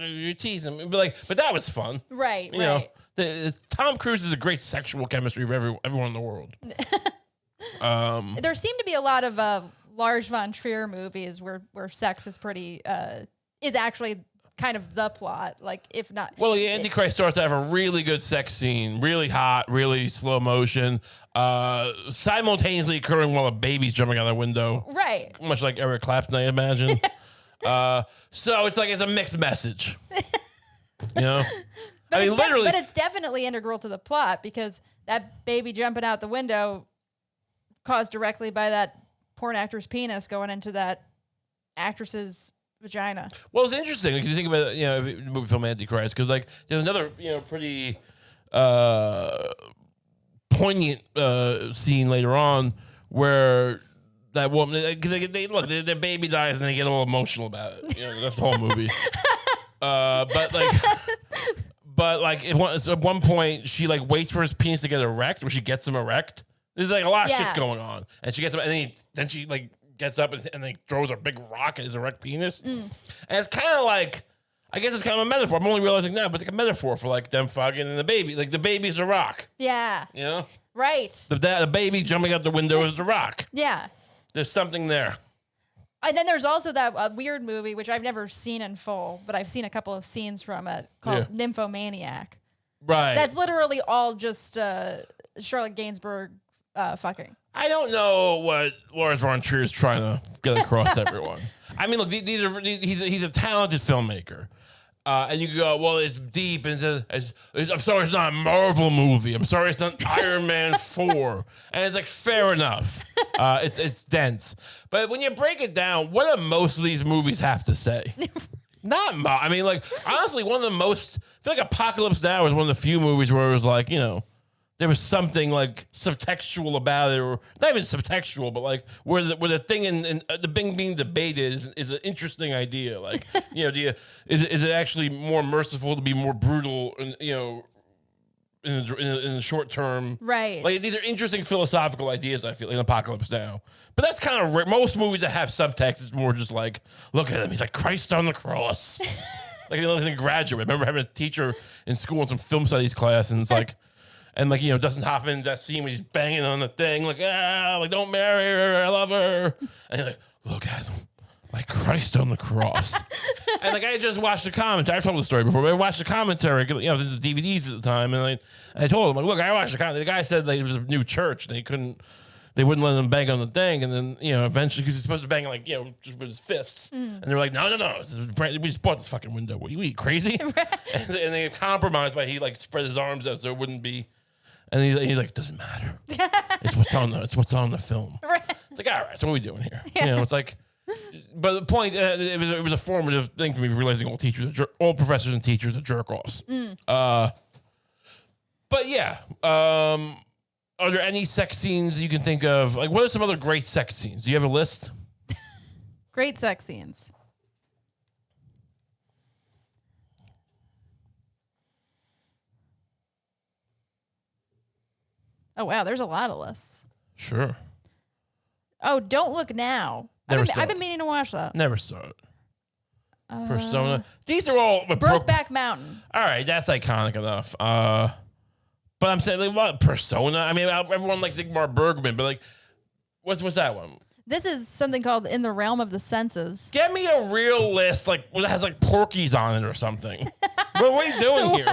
you're teasing me. But that was fun. Right, you know, Tom Cruise is a great sexual chemistry of everyone in the world. There seem to be a lot of Lars von Trier movies where sex is pretty is actually kind of the plot, like if not. Well, yeah, Antichrist starts to have a really good sex scene, really hot, really slow motion, simultaneously occurring while a baby's jumping out the window. Right. Much like Eric Clapton, I imagine. So it's like it's a mixed message. You know? But I mean, literally. But it's definitely integral to the plot because that baby jumping out the window caused directly by that porn actor's penis going into that actress's vagina. Well, it's interesting because you think about, you know, the movie film Antichrist, because like there's another, you know, pretty poignant scene later on where that woman, because they look, their baby dies and they get all emotional about it. You know, that's the whole movie. But at one point she like waits for his penis to get erect, where she gets him erect. There's like a lot of shit's going on, and she gets him, and then she like gets up and like throws a big rock at his erect penis, and it's kind of like, I guess it's kind of a metaphor. I'm only realizing now, but it's like a metaphor for like them fucking and the baby. Like the baby's the rock. Yeah. You know. Right. The baby jumping out the window is the rock. Yeah. There's something there. And then there's also that weird movie, which I've never seen in full, but I've seen a couple of scenes from it, called Nymphomaniac. Right. That's literally all just Charlotte Gainsbourg fucking. I don't know what Lars von Trier is trying to get across to everyone. I mean, look, he's a talented filmmaker. And you could go, well, it's deep, and I'm sorry it's not a Marvel movie. I'm sorry it's not Iron Man 4. And it's like, fair enough. It's dense. But when you break it down, what do most of these movies have to say? Not much. I mean, like, honestly, one of the most, I feel like Apocalypse Now is one of the few movies where it was like, you know, there was something like subtextual about it, or not even subtextual, but like where the thing and the thing being debated is an interesting idea. Like, you know, is it actually more merciful to be more brutal, and you know, in the short term, right? Like these are interesting philosophical ideas. I feel in Apocalypse Now, but that's kind of rare. Most movies that have subtext is more just like, look at him, he's like Christ on the cross. Like in Graduate, I remember having a teacher in school in some film studies class, and it's like. And like, you know, Dustin Hoffman's that scene where he's banging on the thing, like, like, don't marry her, I love her. And you're like, look at him, like Christ on the cross. And like, I just watched the commentary. I've told the story before, but I watched the commentary, you know, the DVDs at the time, and I told him, like, look, I watched the commentary. The guy said like, it was a new church, and they wouldn't let him bang on the thing, and then, you know, eventually, because he's supposed to bang like, you know, just with his fists, and they're like, no, we just bought this fucking window. What, you crazy? And they compromised by he like spread his arms out so it wouldn't be. And he's like, it doesn't matter. It's what's on the film. Right. It's like, all right, so what are we doing here? Yeah. You know, it's like, but the point, it was a formative thing for me, realizing all professors and teachers are jerk offs. But yeah, are there any sex scenes you can think of? Like, what are some other great sex scenes? Do you have a list? Great sex scenes. Oh, wow. There's a lot of lists. Sure. Oh, Don't Look Now. I've been meaning to watch that. Never saw it. Persona. These are all... Brokeback Mountain. All right, that's iconic enough. But I'm saying, like, what? Persona? I mean, everyone likes Ingmar Bergman, but, like, what's that one? This is something called In the Realm of the Senses. Get me a real list, like, that has, like, Porky's on it or something. What are you doing here?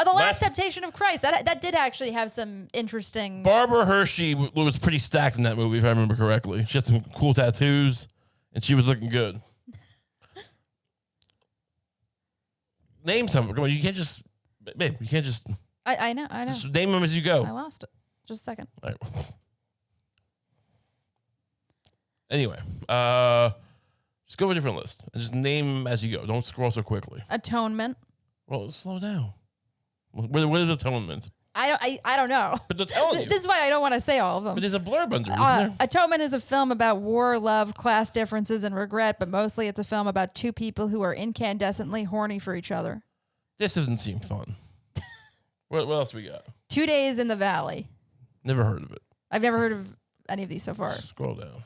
Oh, The Last Temptation of Christ. That did actually have some interesting... Barbara Hershey was pretty stacked in that movie, if I remember correctly. She had some cool tattoos, and she was looking good. Name some. Come on, you can't just... Babe, you can't just... I know. Just name them as you go. I lost it. Just a second. All right. Anyway, just go with a different list. And just name them as you go. Don't scroll so quickly. Atonement. Well, slow down. What is Atonement? I don't know. But they're telling you. This is why I don't want to say all of them. But there's a blurb under, isn't there? Atonement is a film about war, love, class differences, and regret, but mostly it's a film about two people who are incandescently horny for each other. This doesn't seem fun. What else we got? 2 Days in the Valley. Never heard of it. I've never heard of any of these so far. Scroll down.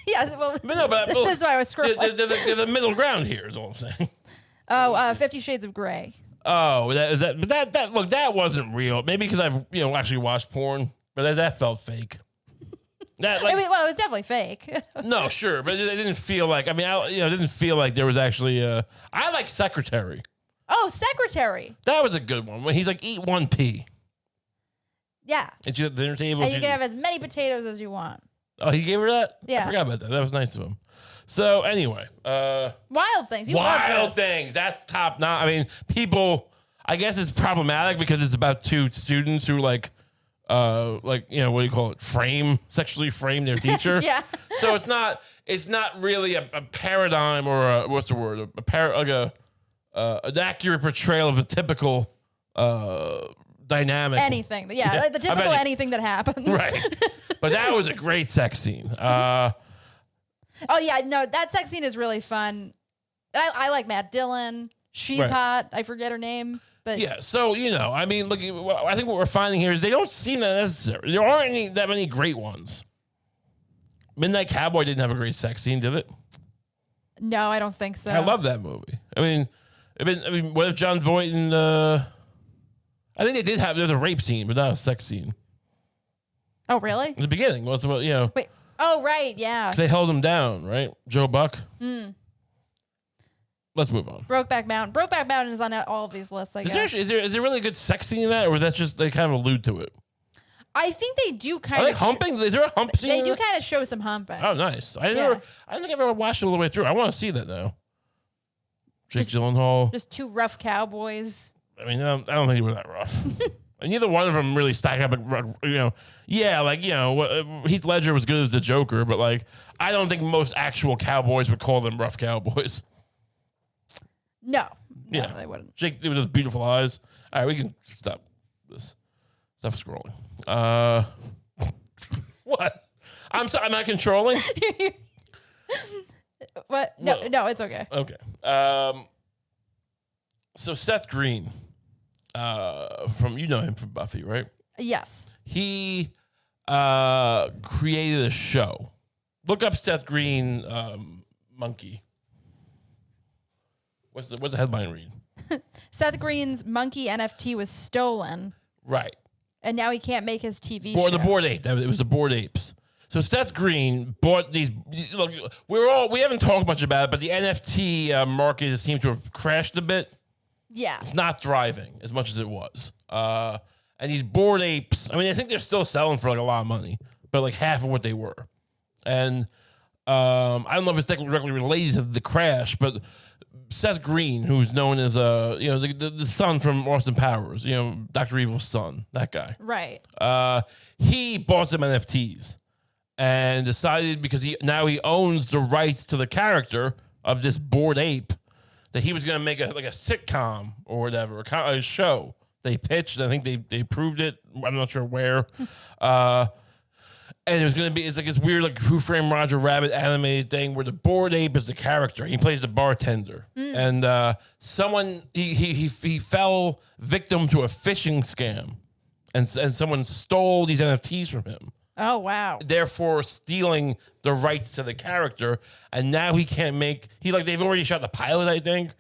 Yeah, well, but this is why I was scrolling. They're the middle ground here, is all I'm saying. Oh, 50 Shades of Grey. Oh, that wasn't real. Maybe because I've actually watched porn, but that felt fake. It was definitely fake. No, sure, but it didn't feel like. It didn't feel like there was actually. I like Secretary. Oh, Secretary. That was a good one. When he's like, eat one pea. Yeah. At the dinner table. And you can have as many potatoes as you want. Oh, he gave her that? Yeah. I forgot about that. That was nice of him. So, anyway. Wild Things. Wild Things. That's top notch. I mean, people, I guess it's problematic because it's about two students who what do you call it? Sexually frame their teacher. Yeah. So it's not really a paradigm or what's the word? An accurate portrayal of a typical dynamic. Anything. Yeah. Like the typical anything that happens. Right. But that was a great sex scene. Oh, yeah. No, that sex scene is really fun. I like Matt Dillon. She's hot. I forget her name. But yeah, so, I mean, look, I think what we're finding here is they don't seem that necessary. There aren't that many great ones. Midnight Cowboy didn't have a great sex scene, did it? No, I don't think so. I love that movie. I mean, what if John Voight and I think they did have, there's a rape scene, but not a sex scene. Oh, really? In the beginning, wait. Oh, right, yeah. They held him down, right? Joe Buck. Let's move on. Brokeback Mountain. Brokeback Mountain is on all of these lists, I guess. Is there really a good sex scene in that, or that's just they kind of allude to it? I think they do kind of. Are of. They humping? Is there a hump scene? They do kind of show some humping. Oh, nice. I don't think I've ever watched it all the way through. I want to see that now. Jake Gyllenhaal. Just two rough cowboys. I mean, I don't think they were that rough. And neither one of them really stack up. Heath Ledger was good as the Joker, but I don't think most actual cowboys would call them rough cowboys. No, they wouldn't. Jake with his beautiful eyes. All right, we can stop this. Stop scrolling. What? I'm sorry. Am I controlling? What? No, it's okay. Okay. So Seth Green, from him from Buffy, right? Yes. He created a show. Look up Seth Green monkey. What's the headline read? Seth Green's monkey NFT was stolen. Right. And now he can't make his TV show. The Bored Ape. It was the Bored Apes. So Seth Green bought these. Look, we haven't talked much about it, but the NFT market seems to have crashed a bit. Yeah. It's not thriving as much as it was. And these Bored Apes, I mean, I think they're still selling for a lot of money, but half of what they were. And I don't know if it's directly related to the crash, but Seth Green, who's known as the son from Austin Powers, Dr. Evil's son, that guy. Right. He bought some NFTs and decided, because he owns the rights to the character of this Bored Ape, that he was going to make a sitcom or whatever, a show. They pitched. I think they proved it. I'm not sure where. And it was going to be, it's this weird, Who Framed Roger Rabbit animated thing where the Bored Ape is the character. He plays the bartender. And someone, he fell victim to a phishing scam. and someone stole these NFTs from him. Oh, wow. Therefore, stealing the rights to the character, and now he can't make. They've already shot the pilot, I think,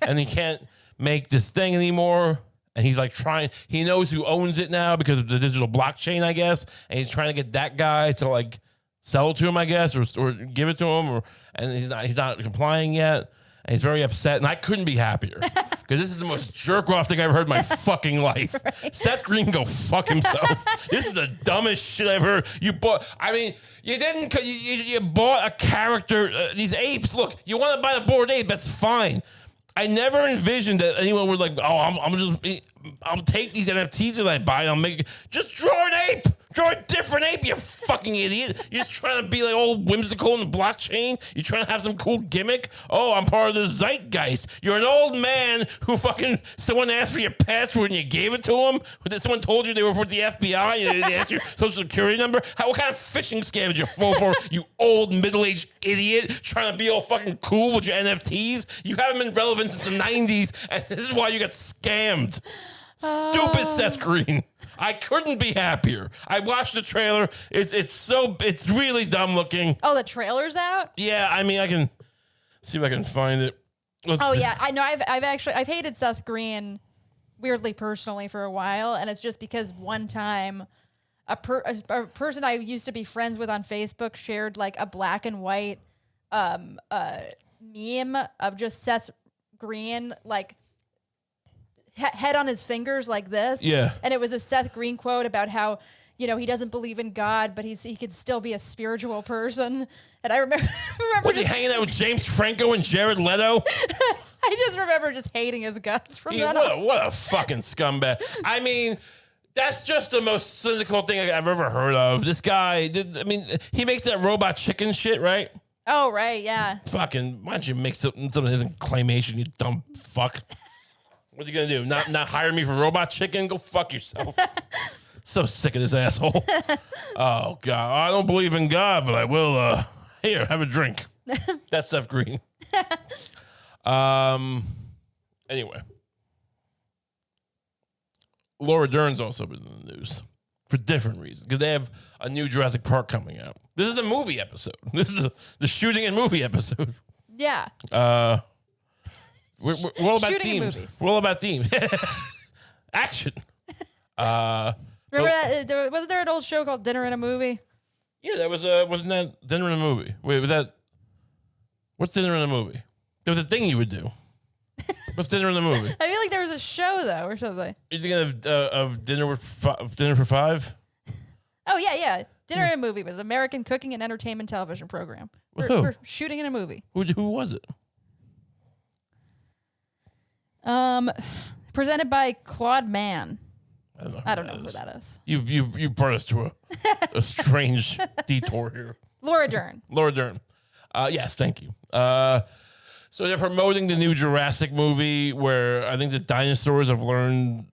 and he can't make this thing anymore. And he's like trying. He knows who owns it now because of the digital blockchain, I guess, and he's trying to get that guy to like sell it to him, I guess, or give it to him, and he's not complying yet. And he's very upset, and I couldn't be happier because this is the most jerk-off thing I've ever heard in my fucking life. Right. Seth Green can go fuck himself. This is the dumbest shit I've heard. You bought a character, these apes. Look, you want to buy the Bored Ape, that's fine. I never envisioned that anyone would like, I'll take these NFTs that I buy and just draw an ape. Draw a different ape, you fucking idiot. You're just trying to be like all whimsical in the blockchain. You're trying to have some cool gimmick. Oh, I'm part of the zeitgeist. You're an old man who someone asked for your password and you gave it to them. Someone told you they were with the FBI and they asked your social security number. What kind of phishing scam did you fall for, you old middle-aged idiot trying to be all fucking cool with your NFTs? You haven't been relevant since the 90s, and this is why you got scammed. Stupid Seth Green. I couldn't be happier. I watched the trailer. It's really dumb looking. Oh, the trailer's out? Yeah, I mean, I can see if I can find it. Yeah, I know. I've hated Seth Green weirdly personally for a while, and it's just because one time a person I used to be friends with on Facebook shared like a black and white meme of just Seth Green like head on his fingers like this. Yeah. And it was a Seth Green quote about how, he doesn't believe in God, but he can still be a spiritual person. And I remember was he hanging out with James Franco and Jared Leto? I just remember just hating his guts from that on. What a fucking scumbag. I mean, that's just the most cynical thing I've ever heard of. This guy, he makes that robot chicken shit, right? Oh, right, yeah. Fucking, why don't you make some of his claymation, you dumb fuck? What's he gonna do? Not hire me for robot chicken? Go fuck yourself. So sick of this asshole. Oh God, I don't believe in God, but I will. Here, have a drink. That's Seth Green. Anyway, Laura Dern's also been in the news for different reasons because they have a new Jurassic Park coming out. This is a movie episode. This is the shooting and movie episode. Yeah. We're all about Shooting themes. movies. We're all about themes. Action. Remember that? Wasn't there an old show called Dinner in a Movie? Yeah, that was wasn't that Dinner in a Movie? Wait, was that? What's Dinner in a Movie? It was a thing you would do. What's Dinner in a Movie? I feel like there was a show though, or something. You're thinking of Dinner for Five? Oh yeah. Dinner in a Movie was American cooking and entertainment television program. We're shooting in a movie. Who was it? Presented by Claude Mann. I don't know who that is. You brought us to a strange detour here. Laura Dern. Laura Dern. Yes, thank you. So they're promoting the new Jurassic movie where I think the dinosaurs have learned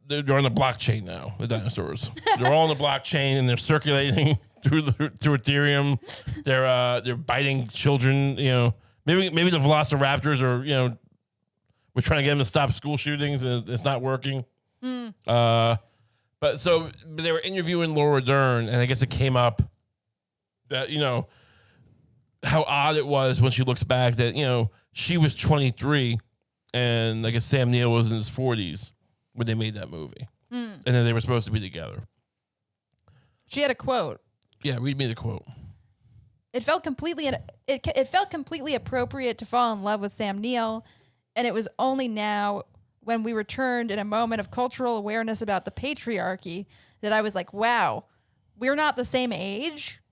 they're on the blockchain now. The dinosaurs. They're all on the blockchain and they're circulating through Ethereum. They're biting children. Maybe the Velociraptors are we're trying to get them to stop school shootings, and it's not working. But they were interviewing Laura Dern, and I guess it came up that, how odd it was when she looks back that, she was 23, and I guess Sam Neill was in his 40s when they made that movie. And then they were supposed to be together. She had a quote. Yeah, read me the quote. It felt completely appropriate to fall in love with Sam Neill. And it was only now when we returned in a moment of cultural awareness about the patriarchy that I was like, wow, we're not the same age? ?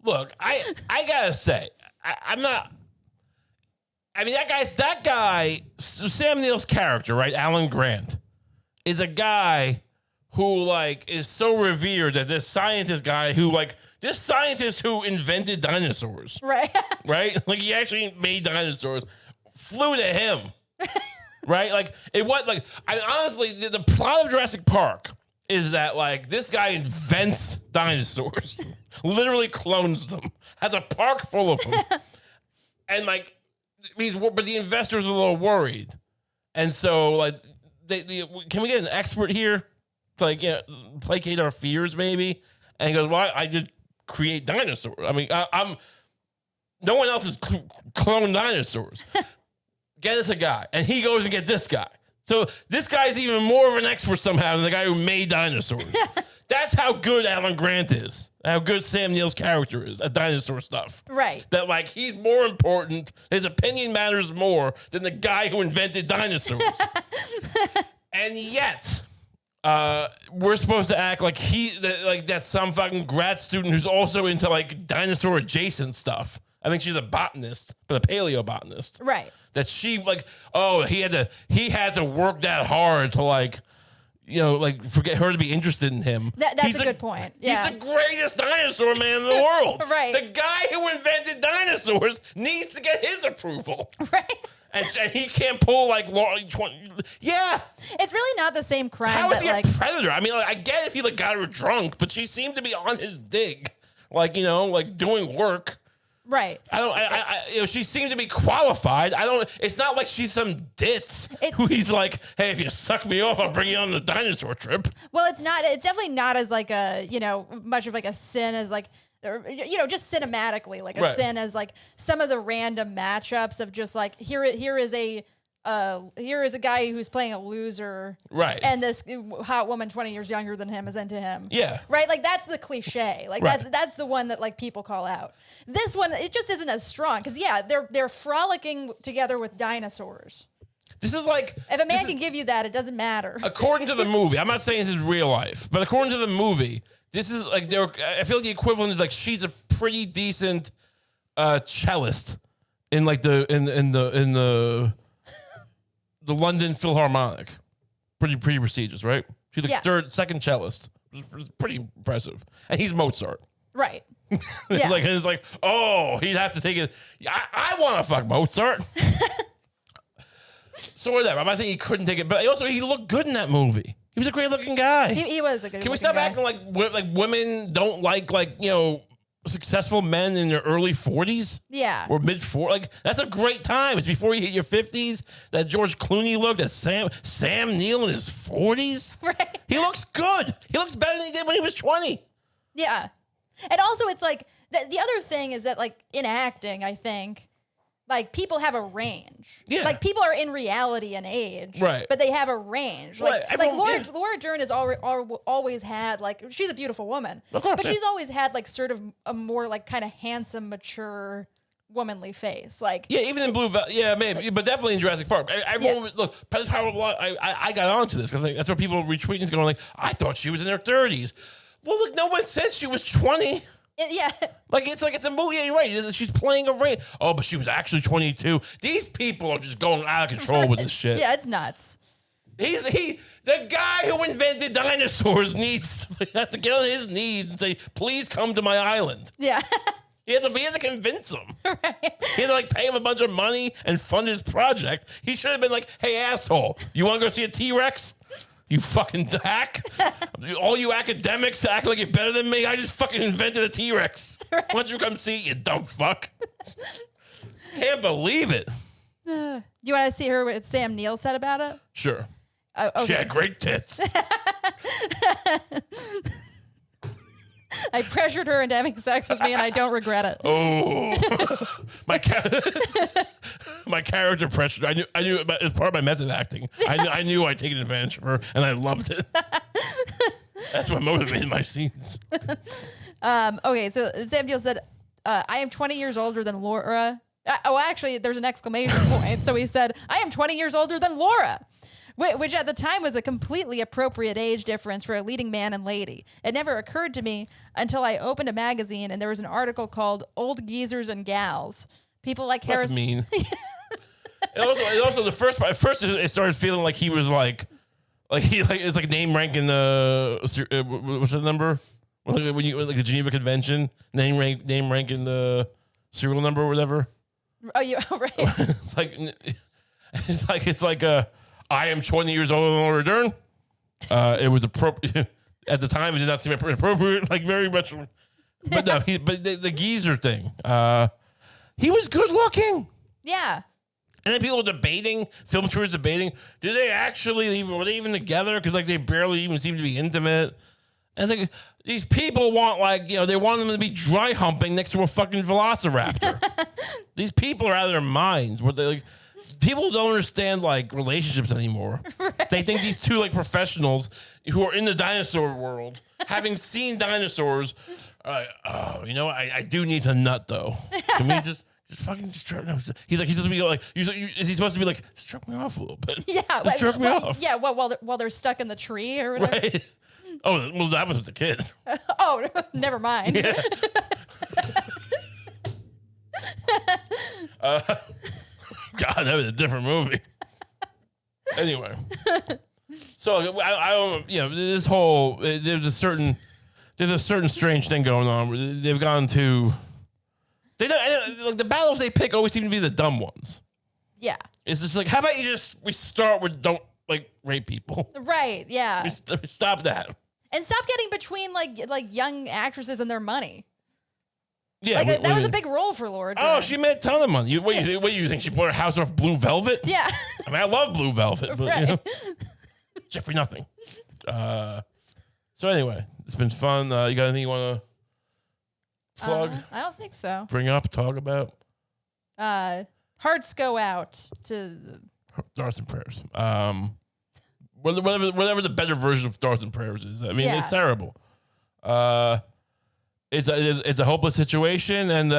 Look, I gotta say, I'm not. I mean, that guy, Sam Neill's character, right? Alan Grant, is a guy who is so revered that this scientist who invented dinosaurs. Right. Right? He actually made dinosaurs, flew to him. Right? Honestly, the plot of Jurassic Park is that this guy invents dinosaurs, literally clones them, has a park full of them. And but the investors are a little worried. And so can we get an expert here to like placate our fears maybe? And he goes, well, I did create dinosaurs. I mean, I'm no one else has cloned dinosaurs. Get us a guy, and he goes and get this guy. So this guy's even more of an expert somehow than the guy who made dinosaurs. That's how good Alan Grant is. How good Sam Neill's character is at dinosaur stuff. Right. That like he's more important. His opinion matters more than the guy who invented dinosaurs. And yet, we're supposed to act like that's some fucking grad student who's also into like dinosaur adjacent stuff. I think she's a botanist, but a paleobotanist. Right. That she like, oh, he had to work that hard to like, like forget her to be interested in him. That's a good point. Yeah. He's the greatest dinosaur man in the world. Right. The guy who invented dinosaurs needs to get his approval. Right. And he can't pull like 20. Yeah. It's really not the same crime. How is he a predator? I mean, like, I get if he like got her drunk, but she seemed to be on his dig, like like doing work. Right. She seems to be qualified. It's not like she's some ditz who he's like, hey, if you suck me off, I'll bring you on the dinosaur trip. Well, it's definitely not as like a, much of like a sin as like, just cinematically, like a sin as like some of the random matchups of just like, here is a guy who's playing a loser, right? And this hot woman 20 years younger than him is into him, yeah, right. Like that's the cliche, like that's the one that like people call out. This one, it just isn't as strong because they're frolicking together with dinosaurs. This is like if a man can give you that, it doesn't matter. According to the movie, I'm not saying this is real life, but according to the movie, this is like I feel like the equivalent is like she's a pretty decent cellist in like the London Philharmonic. Pretty prestigious, right? She's the second cellist. It's pretty impressive. And he's Mozart. Right. It's like, oh, he'd have to take it. I want to fuck Mozart. So whatever. I'm not saying he couldn't take it, but also he looked good in that movie. He was a great looking guy. He was a good. Can we stop acting like women don't like successful men in their early 40s? Yeah. Or mid 40s. Like, that's a great time. It's before you hit your 50s. That George Clooney look, that Sam Neill in his 40s. Right. He looks good. He looks better than he did when he was 20. Yeah. And also it's like, the other thing is that like in acting, I think, like people have a range. Yeah. Like people are in reality and age. Right. But they have a range. Like, Laura Dern has always had like, she's a beautiful woman. Of course, but she's always had like sort of a more like kind of handsome, mature, womanly face. Like even in Blue Velvet, maybe, but definitely in Jurassic Park. Everyone look, that's how I got onto this because that's where people retweeting is going like, I thought she was in her 30s. Well, look, no one said she was 20. Like it's a movie. Yeah, you're right. She's playing a rate. Oh, but she was actually 22. These people are just going out of control with this shit. Yeah, it's nuts. The guy who invented dinosaurs has to get on his knees and say, please come to my island. Yeah. He had to convince him. Right. He had to like pay him a bunch of money and fund his project. He should have been like, hey, asshole, you want to go see a T-Rex? You fucking hack. All you academics act like you're better than me. I just fucking invented a T-Rex. Right. Why don't you come see it, you dumb fuck? Can't believe it. You want to see her what Sam Neill said about it? Sure. Okay. She had great tits. I pressured her into having sex with me, and I don't regret it. Oh, my character pressured. I knew it's part of my method acting. I knew I'd taken advantage of her, and I loved it. That's what motivated my scenes. Okay, so Sam Neill said, "I am 20 years older than Laura." Actually, there's an exclamation point. So he said, "I am 20 years older than Laura." Which at the time was a completely appropriate age difference for a leading man and lady. It never occurred to me until I opened a magazine and there was an article called "Old Geezers and Gals." People like Harris. That's mean. And also the first part. At first, it started feeling like he was like it's like name ranking what's the number when you like the Geneva Convention name ranking the serial number or whatever. Oh, right. It's like I am 20 years older than Laura Dern. It was appropriate at the time. It did not seem appropriate, like very much. But no, the geezer thing. He was good looking. Yeah. And then people debating, film crews debating, were they even together? Because like they barely even seem to be intimate. And I think these people want they want them to be dry humping next to a fucking velociraptor. These people are out of their minds. What they people don't understand like relationships anymore. Right. They think these two like professionals who are in the dinosaur world, having seen dinosaurs, are like, oh, I do need to nut though. Can we just fucking jerk? No. He's supposed to be like, is he supposed to be like, jerk me off a little bit? Yeah, just jerk me off. Yeah, while they're stuck in the tree or whatever. Right. Oh, well, that was the kid. Oh, never mind. Yeah. God, that was a different movie. Anyway, so I don't, this whole there's a certain strange thing going on. They've gone to the battles they pick always seem to be the dumb ones. Yeah, it's just like, how about we start with don't like rape people. Right. Yeah. We stop that. And stop getting between like young actresses and their money. Yeah, that was a big role for Laura Dern. Oh, she made a ton of money. What do you think? She bought her house off Blue Velvet? Yeah. I mean, I love Blue Velvet, but right. Jeffrey nothing. So anyway, it's been fun. You got anything you want to plug? I don't think so. Bring up, talk about. Hearts go out to Thoughts and Prayers. Whatever the better version of Thoughts and Prayers is. I mean, It's terrible. It's a hopeless situation, and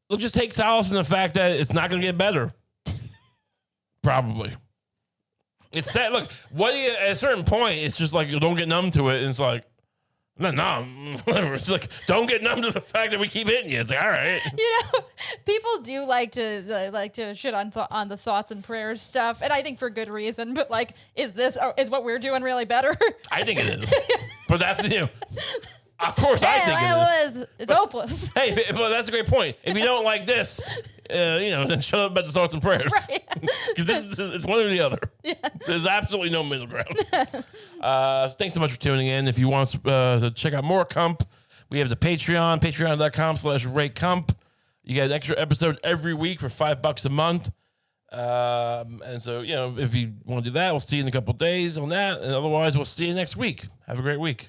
we'll just take solace in the fact that it's not going to get better. Probably. It's sad. Look, at a certain point, it's just like you don't get numb to it, and it's like, no, whatever. It's like, don't get numb to the fact that we keep hitting you. It's like, all right. People do like to shit on the Thoughts and Prayers stuff, and I think for good reason. But like, is what we're doing really better? I think it is. But that's of course, I think it is. It's hopeless. Hey, but that's a great point. If you don't like this, then shut up about the Thoughts and Prayers. Because it's one or the other. Yeah. There's absolutely no middle ground. Thanks so much for tuning in. If you want to check out more Kump, we have the Patreon, patreon.com/ratekump. You get an extra episode every week for $5 a month. And so, if you want to do that, we'll see you in a couple of days on that. And otherwise, we'll see you next week. Have a great week.